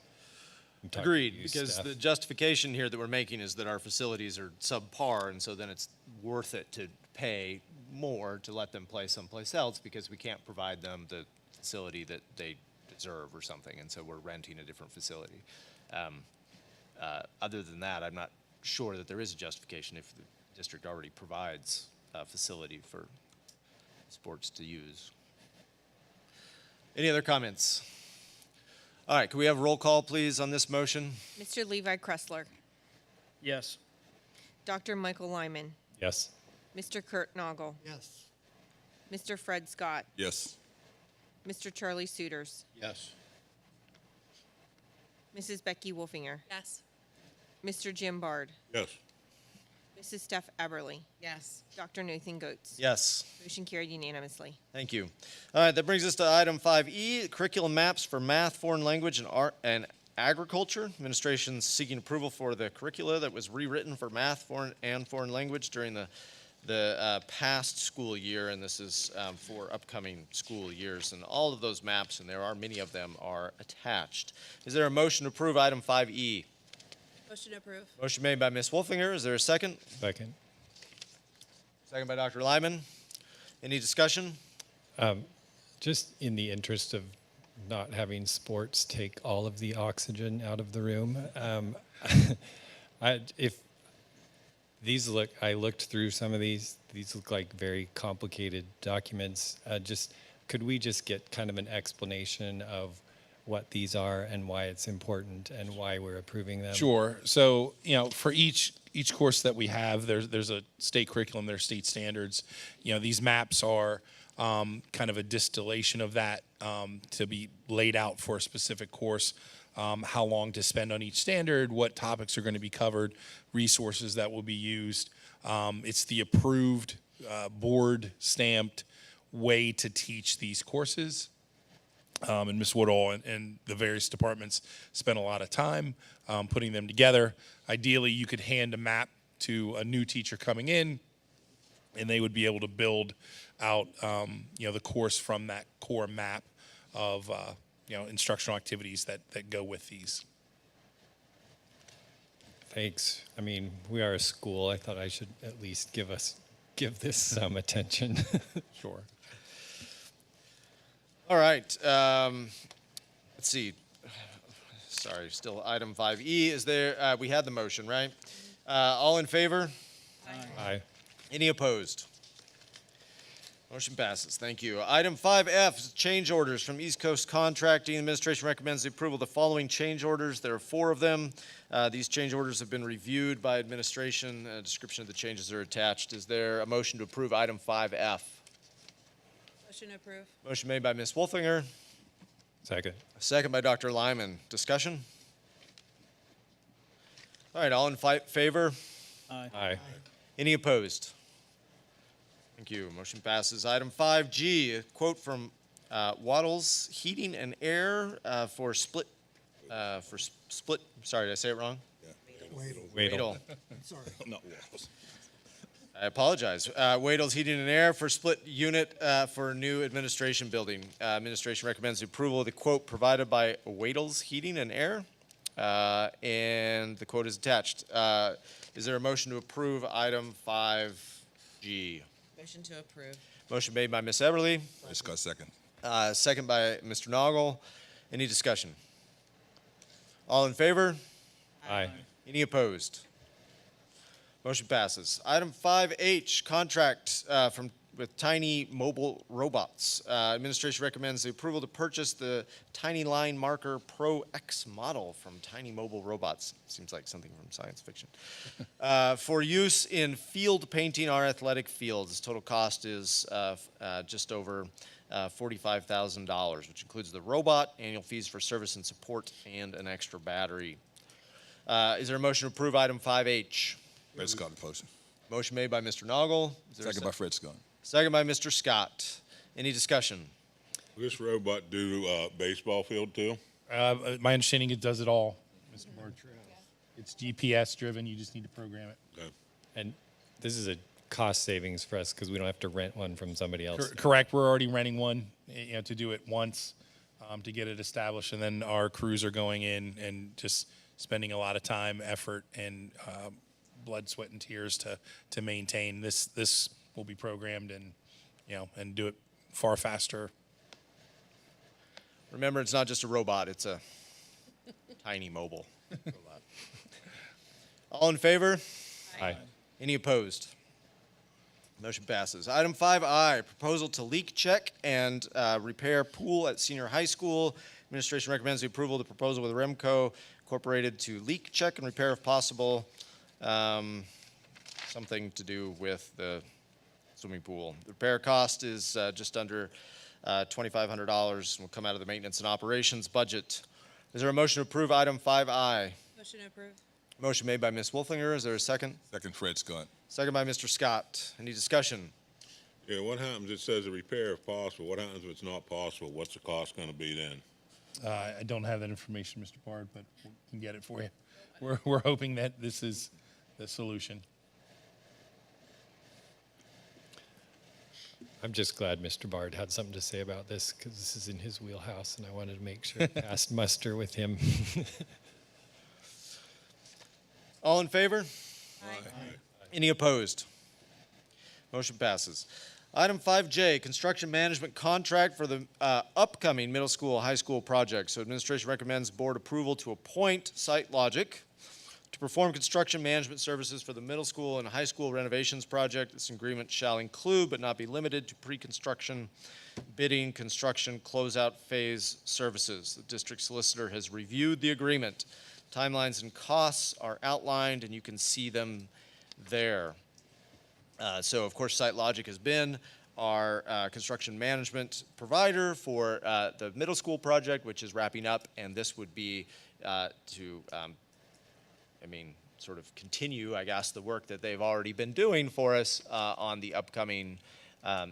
Agreed, because the justification here that we're making is that our facilities are subpar, and so then it's worth it to pay more to let them play someplace else because we can't provide them the facility that they deserve or something, and so we're renting a different facility. Other than that, I'm not sure that there is a justification if the district already provides a facility for sports to use. Any other comments? All right, can we have roll call, please, on this motion? Mr. Levi Kressler, Yes. Dr. Michael Lyman, Yes. Mr. Kurt Noggle, Yes. Mr. Fred Scott, Yes. Mr. Charlie Suiters, Yes. Mrs. Becky Wolfinger, Yes. Mr. Jim Bard, Yes. Mrs. Steph Eberly, Yes. Dr. Nathan Goetz. Yes. Motion carried unanimously. Thank you. All right, that brings us to item 5E, curriculum maps for math, foreign language, and art and agriculture. Administration's seeking approval for the curricula that was rewritten for math, foreign language during the past school year, and this is for upcoming school years. And all of those maps, and there are many of them, are attached. Is there a motion to approve item 5E? Motion to approve. Motion made by Ms. Wolfinger. Is there a second? Second. Second by Dr. Lyman. Any discussion? Just in the interest of not having sports take all of the oxygen out of the room, I looked through some of these look like very complicated documents. Could we just get kind of an explanation of what these are and why it's important and why we're approving them? Sure. So, for each course that we have, there's a state curriculum, there's state standards. These maps are kind of a distillation of that to be laid out for a specific course, how long to spend on each standard, what topics are going to be covered, resources that will be used. It's the approved, board stamped way to teach these courses. And Ms. Woodall and the various departments spent a lot of time putting them together. Ideally, you could hand a map to a new teacher coming in, and they would be able to build out, the course from that core map of, instructional activities that go with these. Thanks. I mean, we are a school. I thought I should at least give this some attention. Sure. All right. Let's see. Sorry, still item 5E. Is there, we had the motion, right? All in favor? Aye. Any opposed? Motion passes. Thank you. Item 5F is change orders from East Coast Contracting. Administration recommends the approval of the following change orders. There are 4 of them. These change orders have been reviewed by administration. A description of the changes are attached. Is there a motion to approve item 5F? Motion to approve. Motion made by Ms. Wolfinger, Second. second by Dr. Lyman. Discussion? All right, all in favor? Aye. Any opposed? Thank you. Motion passes. Item 5G, a quote from Waddles Heating and Air for split, sorry, did I say it wrong? Wadle. Sorry. Not Waddles. I apologize. Wadles Heating and Air for split unit for new administration building. Administration recommends the approval of the quote provided by Wadles Heating and Air, and the quote is attached. Is there a motion to approve item 5G? Motion to approve. Motion made by Ms. Everly, Discuss second. second by Mr. Noggle. Any discussion? All in favor? Aye. Any opposed? Motion passes. Item 5H, contract with Tiny Mobile Robots. Administration recommends the approval to purchase the Tiny Line Marker Pro X model from Tiny Mobile Robots. Seems like something from science fiction. For use in field painting our athletic fields. Total cost is just over $45,000, which includes the robot, annual fees for service and support, and an extra battery. Is there a motion to approve item 5H? Fred Scott, motion. Motion made by Mr. Noggle. Is there a Second by Fred Scott. Second by Mr. Scott. Any discussion? Will this robot do baseball field too? My understanding, it does it all, Mr. Bard. It's GPS driven. You just need to program it. Okay. And this is a cost savings for us because we don't have to rent one from somebody else. Correct. We're already renting one, to do it once, to get it established, and then our crews are going in and just spending a lot of time, effort, and blood, sweat, and tears to maintain. This will be programmed and do it far faster. Remember, it's not just a robot, it's a tiny mobile robot. All in favor? Aye. Any opposed? Motion passes. Item 5I, proposal to leak check and repair pool at senior high school. Administration recommends the approval of the proposal with Remco Incorporated to leak check and repair if possible. Something to do with the swimming pool. The repair cost is just under $2,500. Will come out of the maintenance and operations budget. Is there a motion to approve item 5I? Motion to approve. Motion made by Ms. Wolfinger. Is there a second? Second, Fred Scott. Second by Mr. Scott. Any discussion? Yeah, what happens, it says a repair if possible. What happens if it's not possible? What's the cost gonna be then? I don't have that information, Mr. Bard, but we can get it for you. We're hoping that this is the solution. I'm just glad Mr. Bard had something to say about this because this is in his wheelhouse and I wanted to make sure it passed muster with him. All in favor? Any opposed? Motion passes. Item 5J, construction management contract for the upcoming middle school, high school project. So administration recommends board approval to appoint SiteLogic to perform construction management services for the middle school and high school renovations project. This agreement shall include, but not be limited to, pre-construction, bidding, construction, closeout phase services. The district solicitor has reviewed the agreement. Timelines and costs are outlined, and you can see them there. So, of course, SiteLogic has been our construction management provider for the middle school project, which is wrapping up, and this would be sort of continue, I guess, the work that they've already been doing for us on the upcoming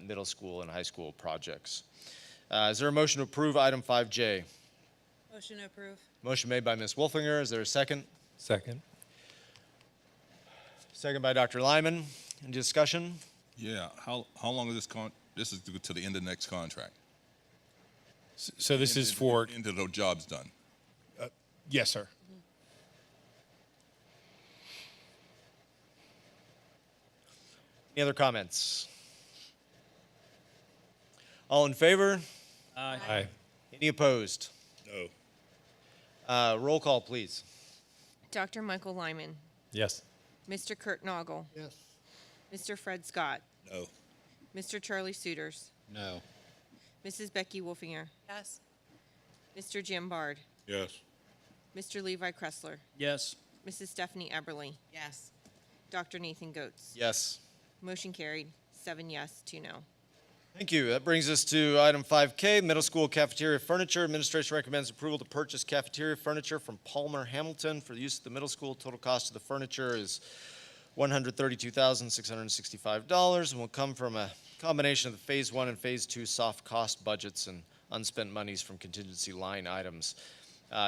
middle school and high school projects. Is there a motion to approve item 5J? Motion to approve. Motion made by Ms. Wolfinger. Is there a second? Second. Second by Dr. Lyman. Any discussion? Yeah, how long is this is to the end of the next contract? So this is for, Into the job's done. yes, sir. Any other comments? All in favor? Aye. Any opposed? No. Roll call, please. Dr. Michael Lyman, Yes. Mr. Kurt Noggle, Yes. Mr. Fred Scott, No. Mr. Charlie Suiters, No. Mrs. Becky Wolfinger, Yes. Mr. Jim Bard, Yes. Mr. Levi Kressler, Yes. Mrs. Stephanie Eberly, Yes. Dr. Nathan Goetz. Yes. Motion carried, 7 yes, 2 no. Thank you. That brings us to item 5K, middle school cafeteria furniture. Administration recommends approval to purchase cafeteria furniture from Palmer Hamilton for the use of the middle school. Total cost of the furniture is $132,665 and will come from a combination of the Phase 1 and Phase 2 soft cost budgets and unspent monies from contingency line items.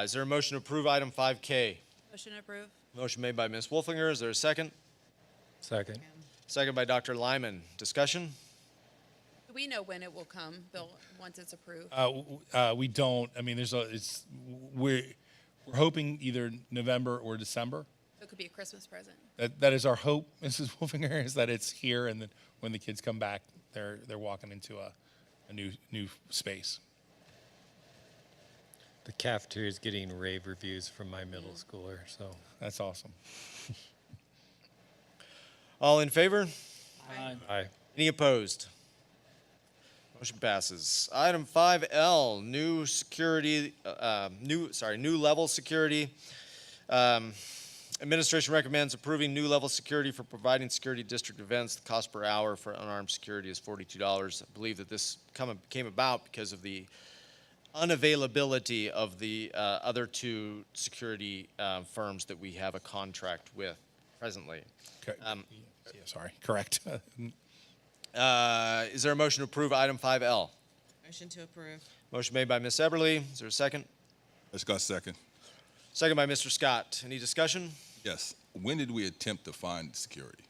Is there a motion to approve item 5K? Motion to approve. Motion made by Ms. Wolfinger. Is there a second? Second. Second by Dr. Lyman. Discussion? Do we know when it will come, Bill, once it's approved? We don't, I mean, we're hoping either November or December. It could be a Christmas present. That is our hope, Mrs. Wolfinger, is that it's here, and then when the kids come back, they're walking into a new space. The cafeteria is getting rave reviews from my middle schooler, so. That's awesome. All in favor? Aye. Any opposed? Motion passes. Item 5L, new level security. Administration recommends approving new level security for providing security district events. The cost per hour for unarmed security is $42. I believe that this came about because of the unavailability of the other two security firms that we have a contract with presently. Correct. Is there a motion to approve item 5L? Motion to approve. Motion made by Ms. Eberly. Is there a second? Let's go second. Second by Mr. Scott. Any discussion? Yes. When did we attempt to find security?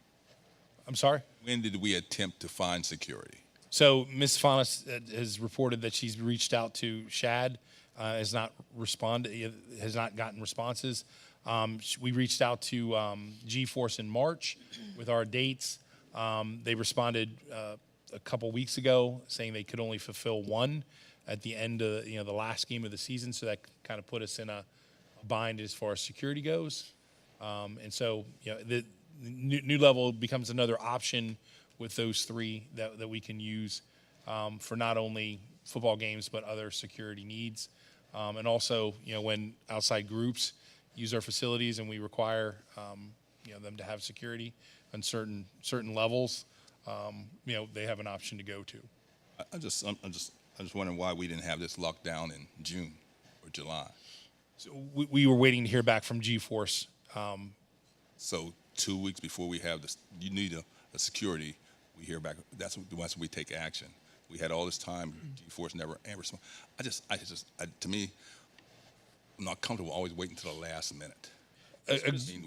I'm sorry? When did we attempt to find security? So Ms. Faunus has reported that she's reached out to SHAD, has not gotten responses. We reached out to G-Force in March with our dates. They responded a couple weeks ago saying they could only fulfill one at the end of the last game of the season, so that kind of put us in a bind as far as security goes. And so the new level becomes another option with those three that we can use for not only football games but other security needs. And also, when outside groups use our facilities and we require them to have security on certain levels, they have an option to go to. I'm just wondering why we didn't have this locked down in June or July. So we were waiting to hear back from G-Force. So 2 weeks before we have this, you need a security. We hear back. That's once we take action. We had all this time. G-Force never responded. To me, I'm not comfortable always waiting until the last minute.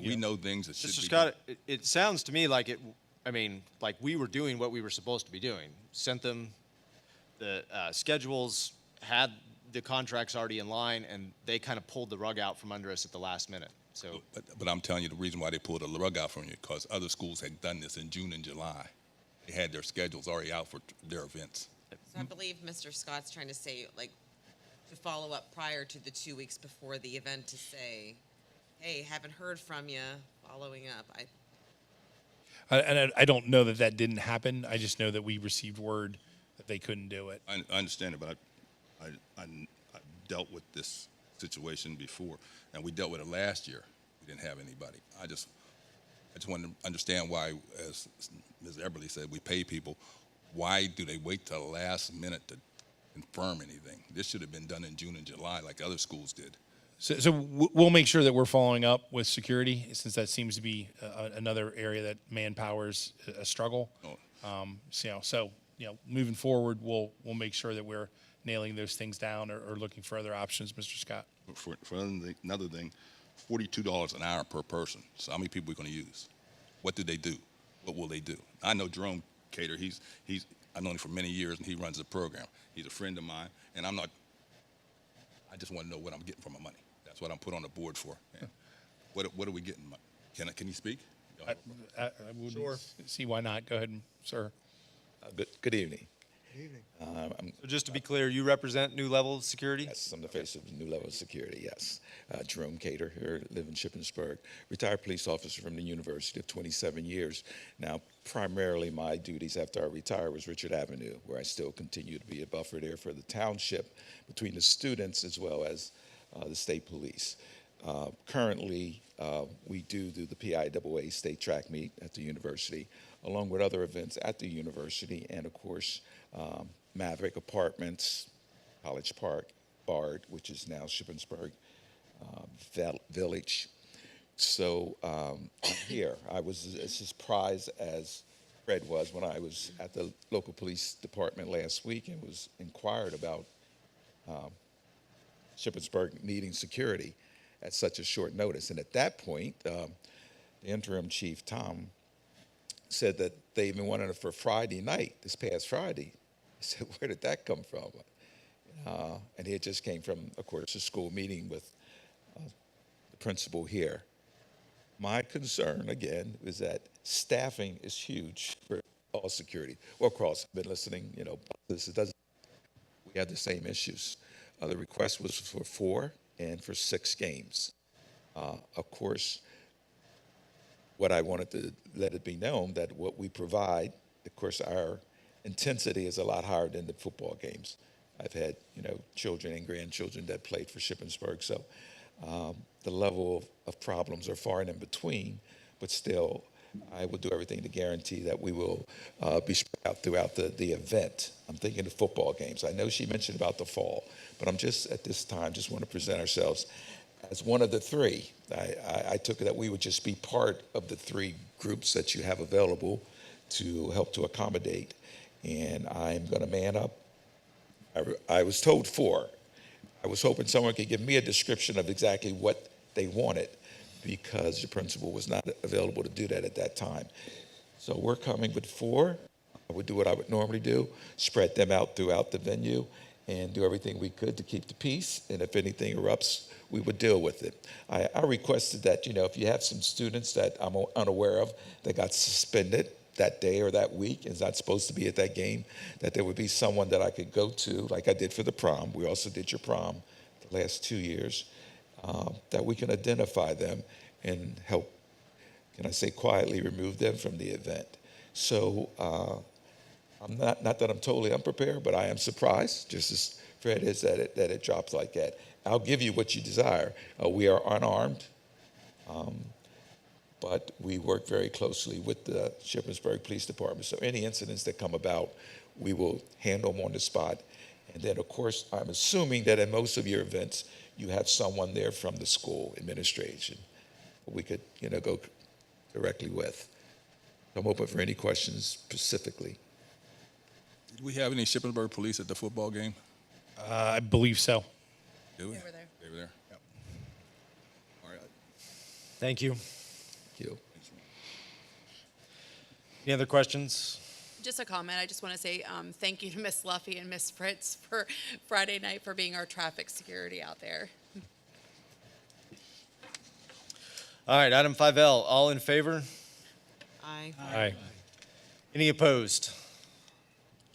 We know things that should Mr. be Scott, it sounds to me like like we were doing what we were supposed to be doing. Sent them the schedules, had the contracts already in line, and they kind of pulled the rug out from under us at the last minute. So, but I'm telling you, the reason why they pulled the rug out from you because other schools had done this in June and July. They had their schedules already out for their events. So I believe Mr. Scott's trying to say, to follow up prior to the 2 weeks before the event to say, hey, haven't heard from you, following up. I don't know that didn't happen. I just know that we received word that they couldn't do it. I understand it, but I dealt with this situation before, and we dealt with it last year. We didn't have anybody. I just want to understand why, as Ms. Eberly said, we pay people. Why do they wait till the last minute to confirm anything? This should have been done in June and July like other schools did. So we'll make sure that we're following up with security, since that seems to be another area that manpower's a struggle. So moving forward, we'll make sure that we're nailing those things down or looking for other options, Mr. Scott. For another thing, $42 an hour per person. So how many people are we going to use? What do they do? What will they do? I know Jerome Cater. I've known him for many years, and he runs the program. He's a friend of mine, and I just want to know what I'm getting for my money. That's what I'm put on the board for. And what are we getting? Can you speak? I wouldn't see why not. Go ahead, sir. Good evening. Good evening. So just to be clear, you represent New Level Security? Yes, I'm the face of New Level Security, yes. Jerome Cater here, live in Shippensburg. Retired police officer from the University of 27 years. Now, primarily my duties after I retired was Richard Avenue, where I still continue to be a buffer there for the township between the students as well as the state police. Currently, we do the PIAA state track meet at the university, along with other events at the university, and of course, Maverick Apartments, College Park, Bard, which is now Shippensburg Village. So I'm here. I was as surprised as Fred was when I was at the local police department last week and was inquired about Shippensburg needing security at such a short notice. And at that point, the interim chief, Tom, said that they even wanted it for Friday night, this past Friday. I said, where did that come from? And it just came from, of course, a school meeting with the principal here. My concern, again, is that staffing is huge for all security. Well, across, I've been listening, this doesn't, we have the same issues. The request was for 4 and for 6 games. Of course, what I wanted to let it be known that what we provide, of course, our intensity is a lot higher than the football games. I've had, children and grandchildren that played for Shippensburg, so the level of problems are far and in between, but still, I will do everything to guarantee that we will be spread out throughout the event. I'm thinking of football games. I know she mentioned about the fall, but I'm just, at this time, just want to present ourselves as one of the 3. I took it that we would just be part of the 3 groups that you have available to help to accommodate, and I'm going to man up. I was told 4. I was hoping someone could give me a description of exactly what they wanted, because the principal was not available to do that at that time. So we're coming with 4. I would do what I would normally do, spread them out throughout the venue, and do everything we could to keep the peace. And if anything erupts, we would deal with it. I requested that, if you have some students that I'm unaware of that got suspended that day or that week and is not supposed to be at that game, that there would be someone that I could go to, like I did for the prom. We also did your prom the last 2 years, that we can identify them and help, can I say, quietly remove them from the event. So I'm not that I'm totally unprepared, but I am surprised, just as Fred is, that it drops like that. I'll give you what you desire. We are unarmed, but we work very closely with the Shippensburg Police Department. So any incidents that come about, we will handle them on the spot. And then, of course, I'm assuming that in most of your events, you have someone there from the school administration we could, go directly with. I'm open for any questions specifically. Did we have any Shippensburg police at the football game? I believe so. Did we? They were there. They were there? Yep. All right. Thank you. Thank you. Any other questions? Just a comment. I just want to say thank you to Miss Luffy and Miss Fritz for Friday night for being our traffic security out there. All right, item 5L, all in favor? Aye. Aye. Any opposed?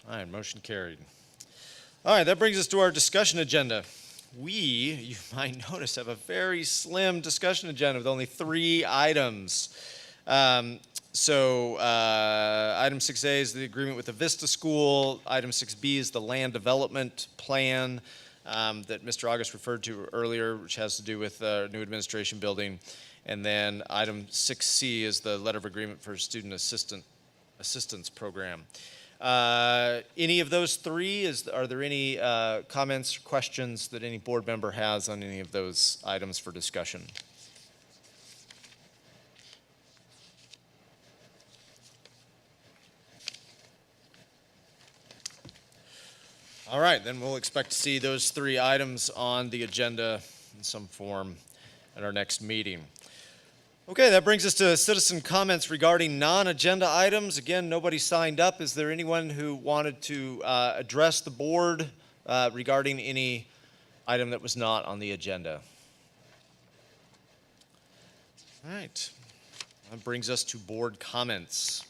All right, motion carried. All right, that brings us to our discussion agenda. you might notice, have a very slim discussion agenda with only 3 items. Item 6A is the agreement with the Vista School. Item 6B is the land development plan that Mr. August referred to earlier, which has to do with new administration building. And then item 6C is the letter of agreement for student assistance program. Any of those 3, are there any comments or questions that any board member has on any of those items for discussion? All right, then we'll expect to see those 3 items on the agenda in some form at our next meeting. Okay, that brings us to citizen comments regarding non-agenda items. Again, nobody signed up. Is there anyone who wanted to address the board regarding any item that was not on the agenda? All right, that brings us to board comments.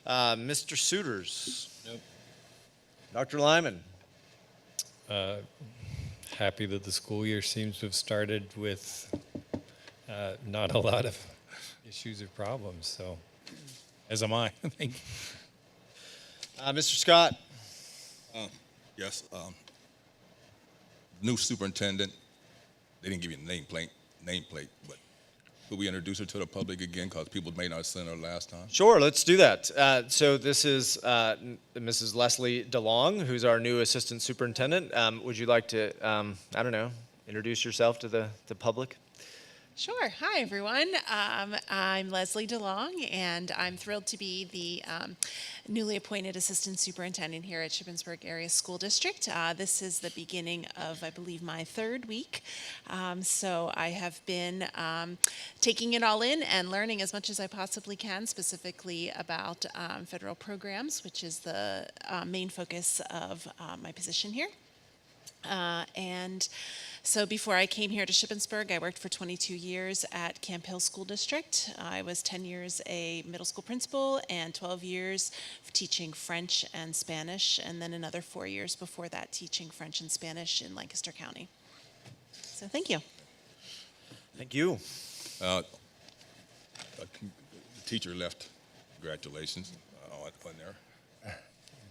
Mr. Souters. Nope. Dr. Lyman. Happy that the school year seems to have started with not a lot of issues or problems, so. As am I. Thank you. Mr. Scott. Yes. New superintendent, they didn't give you a nameplate, but could we introduce her to the public again, because people may not have seen her last time? Sure, let's do that. So this is Mrs. Leslie DeLong, who's our new assistant superintendent. Would you like to, I don't know, introduce yourself to the public? Sure. Hi, everyone. I'm Leslie DeLong, and I'm thrilled to be the newly appointed Assistant Superintendent here at Shippensburg Area School District. This is the beginning of, I believe, my 3rd week. So I have been taking it all in and learning as much as I possibly can, specifically about federal programs, which is the main focus of my position here. And so before I came here to Shippensburg, I worked for 22 years at Camp Hill School District. I was 10 years a middle school principal and 12 years teaching French and Spanish, and then another 4 years before that teaching French and Spanish in Lancaster County. So thank you. Thank you. The teacher left. Congratulations on there.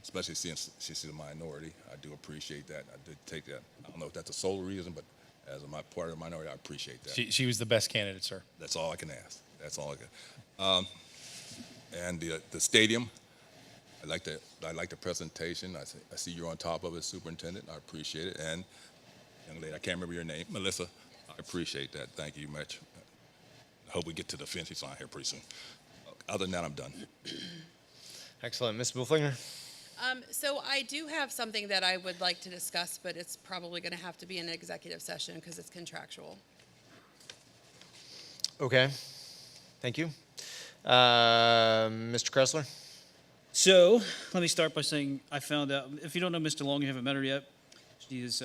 Especially since she's a minority. I do appreciate that. I did take that. I don't know if that's the sole reason, but as a part of the minority, I appreciate that. She was the best candidate, sir. That's all I can ask. That's all I can. And the stadium, I like the presentation. I see you're on top of it, Superintendent. I appreciate it. And young lady, I can't remember your name, Melissa. I appreciate that. Thank you much. I hope we get to the finish line here pretty soon. Other than that, I'm done. Excellent. Ms. Bulfinger? So I do have something that I would like to discuss, but it's probably going to have to be an executive session because it's contractual. Okay. Thank you. Mr. Kressler? So let me start by saying I found out, if you don't know Ms. DeLong, you haven't met her yet, she is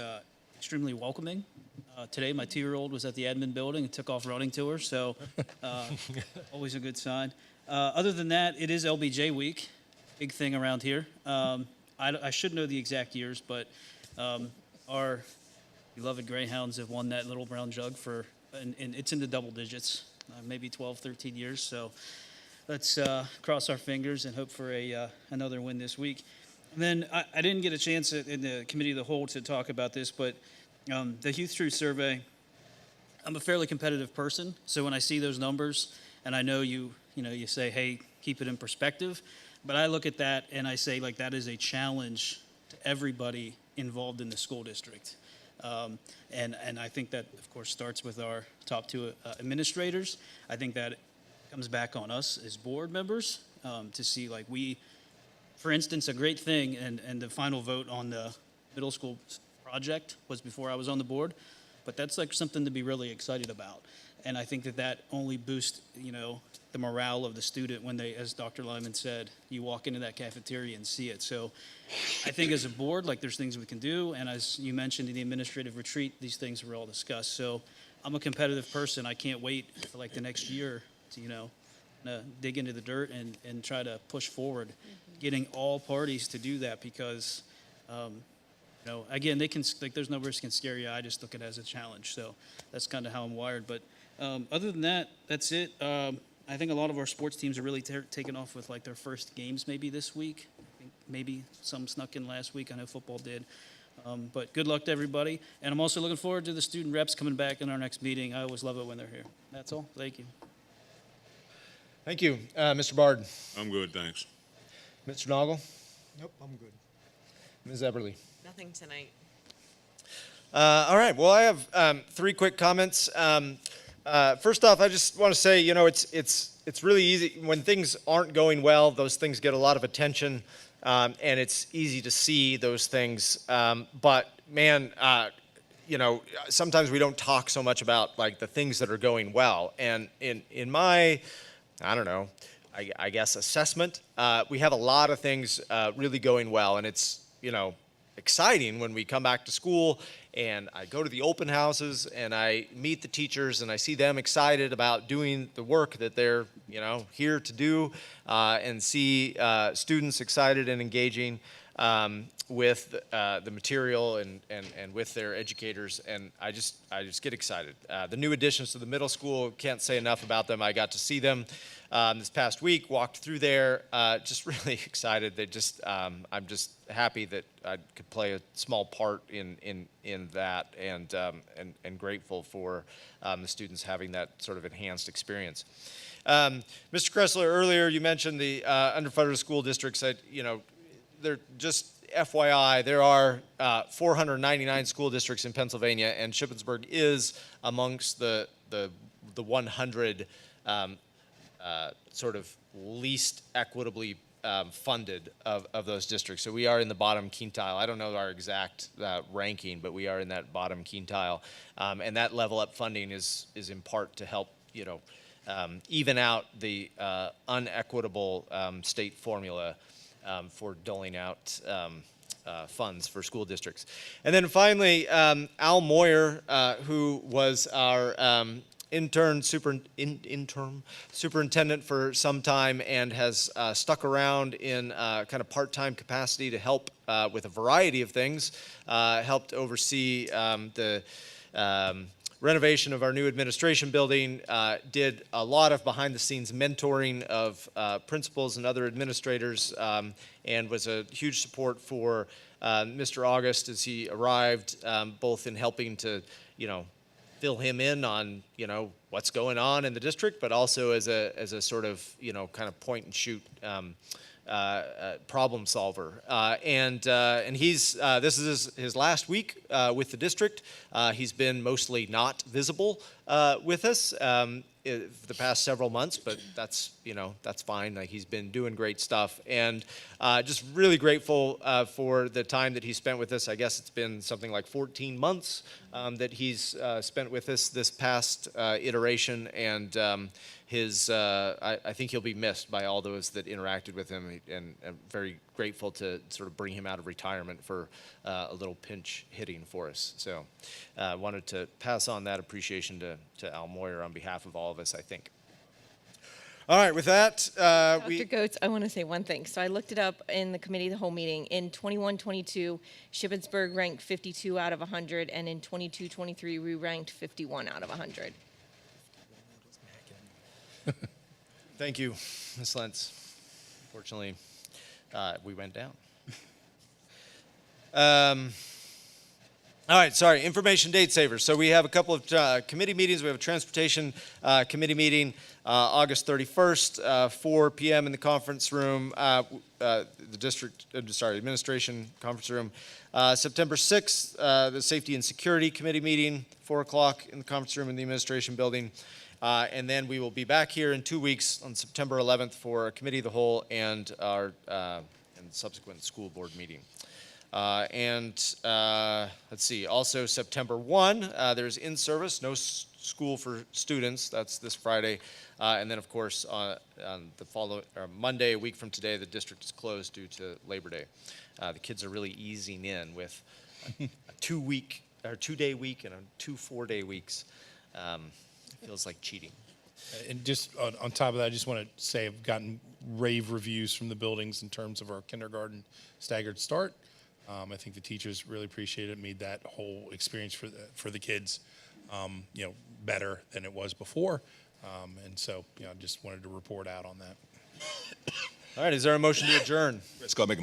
extremely welcoming. Today, my 2-year-old was at the admin building and took off running to her, so always a good sign. Other than that, it is LBJ week. Big thing around here. I should know the exact years, but our beloved Greyhounds have won that little brown jug and it's in the double digits, maybe 12, 13 years. So let's cross our fingers and hope for another win this week. And then I didn't get a chance in the committee of the whole to talk about this, but the Youth Truth Survey, I'm a fairly competitive person. So when I see those numbers, and I know you say, hey, keep it in perspective. But I look at that and I say, like, that is a challenge to everybody involved in the school district. And I think that, of course, starts with our top 2 administrators. I think that comes back on us as board members to see, like, for instance, a great thing, and the final vote on the middle school project was before I was on the board, but that's, like, something to be really excited about. And I think that only boosts, the morale of the student when they, as Dr. Lyman said, you walk into that cafeteria and see it. So I think as a board, like, there's things we can do. And as you mentioned in the administrative retreat, these things were all discussed. So I'm a competitive person. I can't wait for, like, the next year to, dig into the dirt and try to push forward, getting all parties to do that because, Again, they can, like, there's no risk can scare you. I just look at it as a challenge. So that's kind of how I'm wired. But other than that, that's it. I think a lot of our sports teams are really taking off with like their first games maybe this week. I think maybe some snuck in last week. I know football did. But good luck to everybody. And I'm also looking forward to the student reps coming back in our next meeting. I always love it when they're here. That's all. Thank you. Thank you. Mr. Bard. I'm good, thanks. Mr. Noggle. Nope, I'm good. Ms. Eberly. Nothing tonight. All right. Well, I have 3 quick comments. First off, I just want to say, it's really easy when things aren't going well. Those things get a lot of attention, and it's easy to see those things. But man, sometimes we don't talk so much about like the things that are going well. And in my, I don't know, I guess assessment, we have a lot of things really going well, and it's exciting when we come back to school and I go to the open houses and I meet the teachers and I see them excited about doing the work that they're here to do, and see students excited and engaging with the material and with their educators, and I just get excited. The new additions to the middle school, can't say enough about them. I got to see them this past week, walked through there, just really excited. I'm just happy that I could play a small part in that, and grateful for the students having that sort of enhanced experience. Mr. Kressler, earlier you mentioned the underfunded school districts. They're just FYI, there are 499 school districts in Pennsylvania, and Shippensburg is amongst the 100 sort of least equitably funded of those districts. So we are in the bottom quintile. I don't know our exact ranking, but we are in that bottom quintile. And that level up funding is in part to help, even out the unequitable state formula for doling out funds for school districts. And then finally, Al Moyer, who was our interim superintendent for some time and has stuck around in kind of part-time capacity to help with a variety of things, helped oversee the renovation of our new administration building, did a lot of behind-the-scenes mentoring of principals and other administrators, and was a huge support for Mr. August as he arrived, both in helping to, fill him in on, what's going on in the district, but also as a sort of, kind of point and shoot problem solver. And he's, this is his last week with the district. He's been mostly not visible with us for the past several months, but that's fine. He's been doing great stuff, and just really grateful for the time that he spent with us. I guess it's been something like 14 months that he's spent with us this past iteration, and I think he'll be missed by all those that interacted with him, and I'm very grateful to sort of bring him out of retirement for a little pinch hitting for us. So I wanted to pass on that appreciation to Al Moyer on behalf of all of us, I think. All right, with that, Dr. Goetz, I want to say one thing. So I looked it up in the committee of the whole meeting. In 21-22, Shippensburg ranked 52 out of 100, and in 22-23, we ranked 51 out of 100. Thank you, Ms. Lentz. Unfortunately, we went down. All right, sorry, information date savers. So we have a couple of committee meetings. We have a transportation committee meeting August 31st, 4 p.m. in the conference room, the administration conference room. September 6th, the safety and security committee meeting, 4 o'clock in the conference room in the administration building. And then we will be back here in 2 weeks on September 11th for a committee of the whole and our and subsequent school board meeting. Let's see, also September 1, there's in-service, no school for students. That's this Friday. And then, of course, on the following Monday, a week from today, the district is closed due to Labor Day. The kids are really easing in with a 2-day week and 2 4-day weeks. Feels like cheating. And just on top of that, I just want to say I've gotten rave reviews from the buildings in terms of our kindergarten staggered start. I think the teachers really appreciated it, made that whole experience for the kids, better than it was before. And so, just wanted to report out on that. All right, is there a motion to adjourn? Let's go make a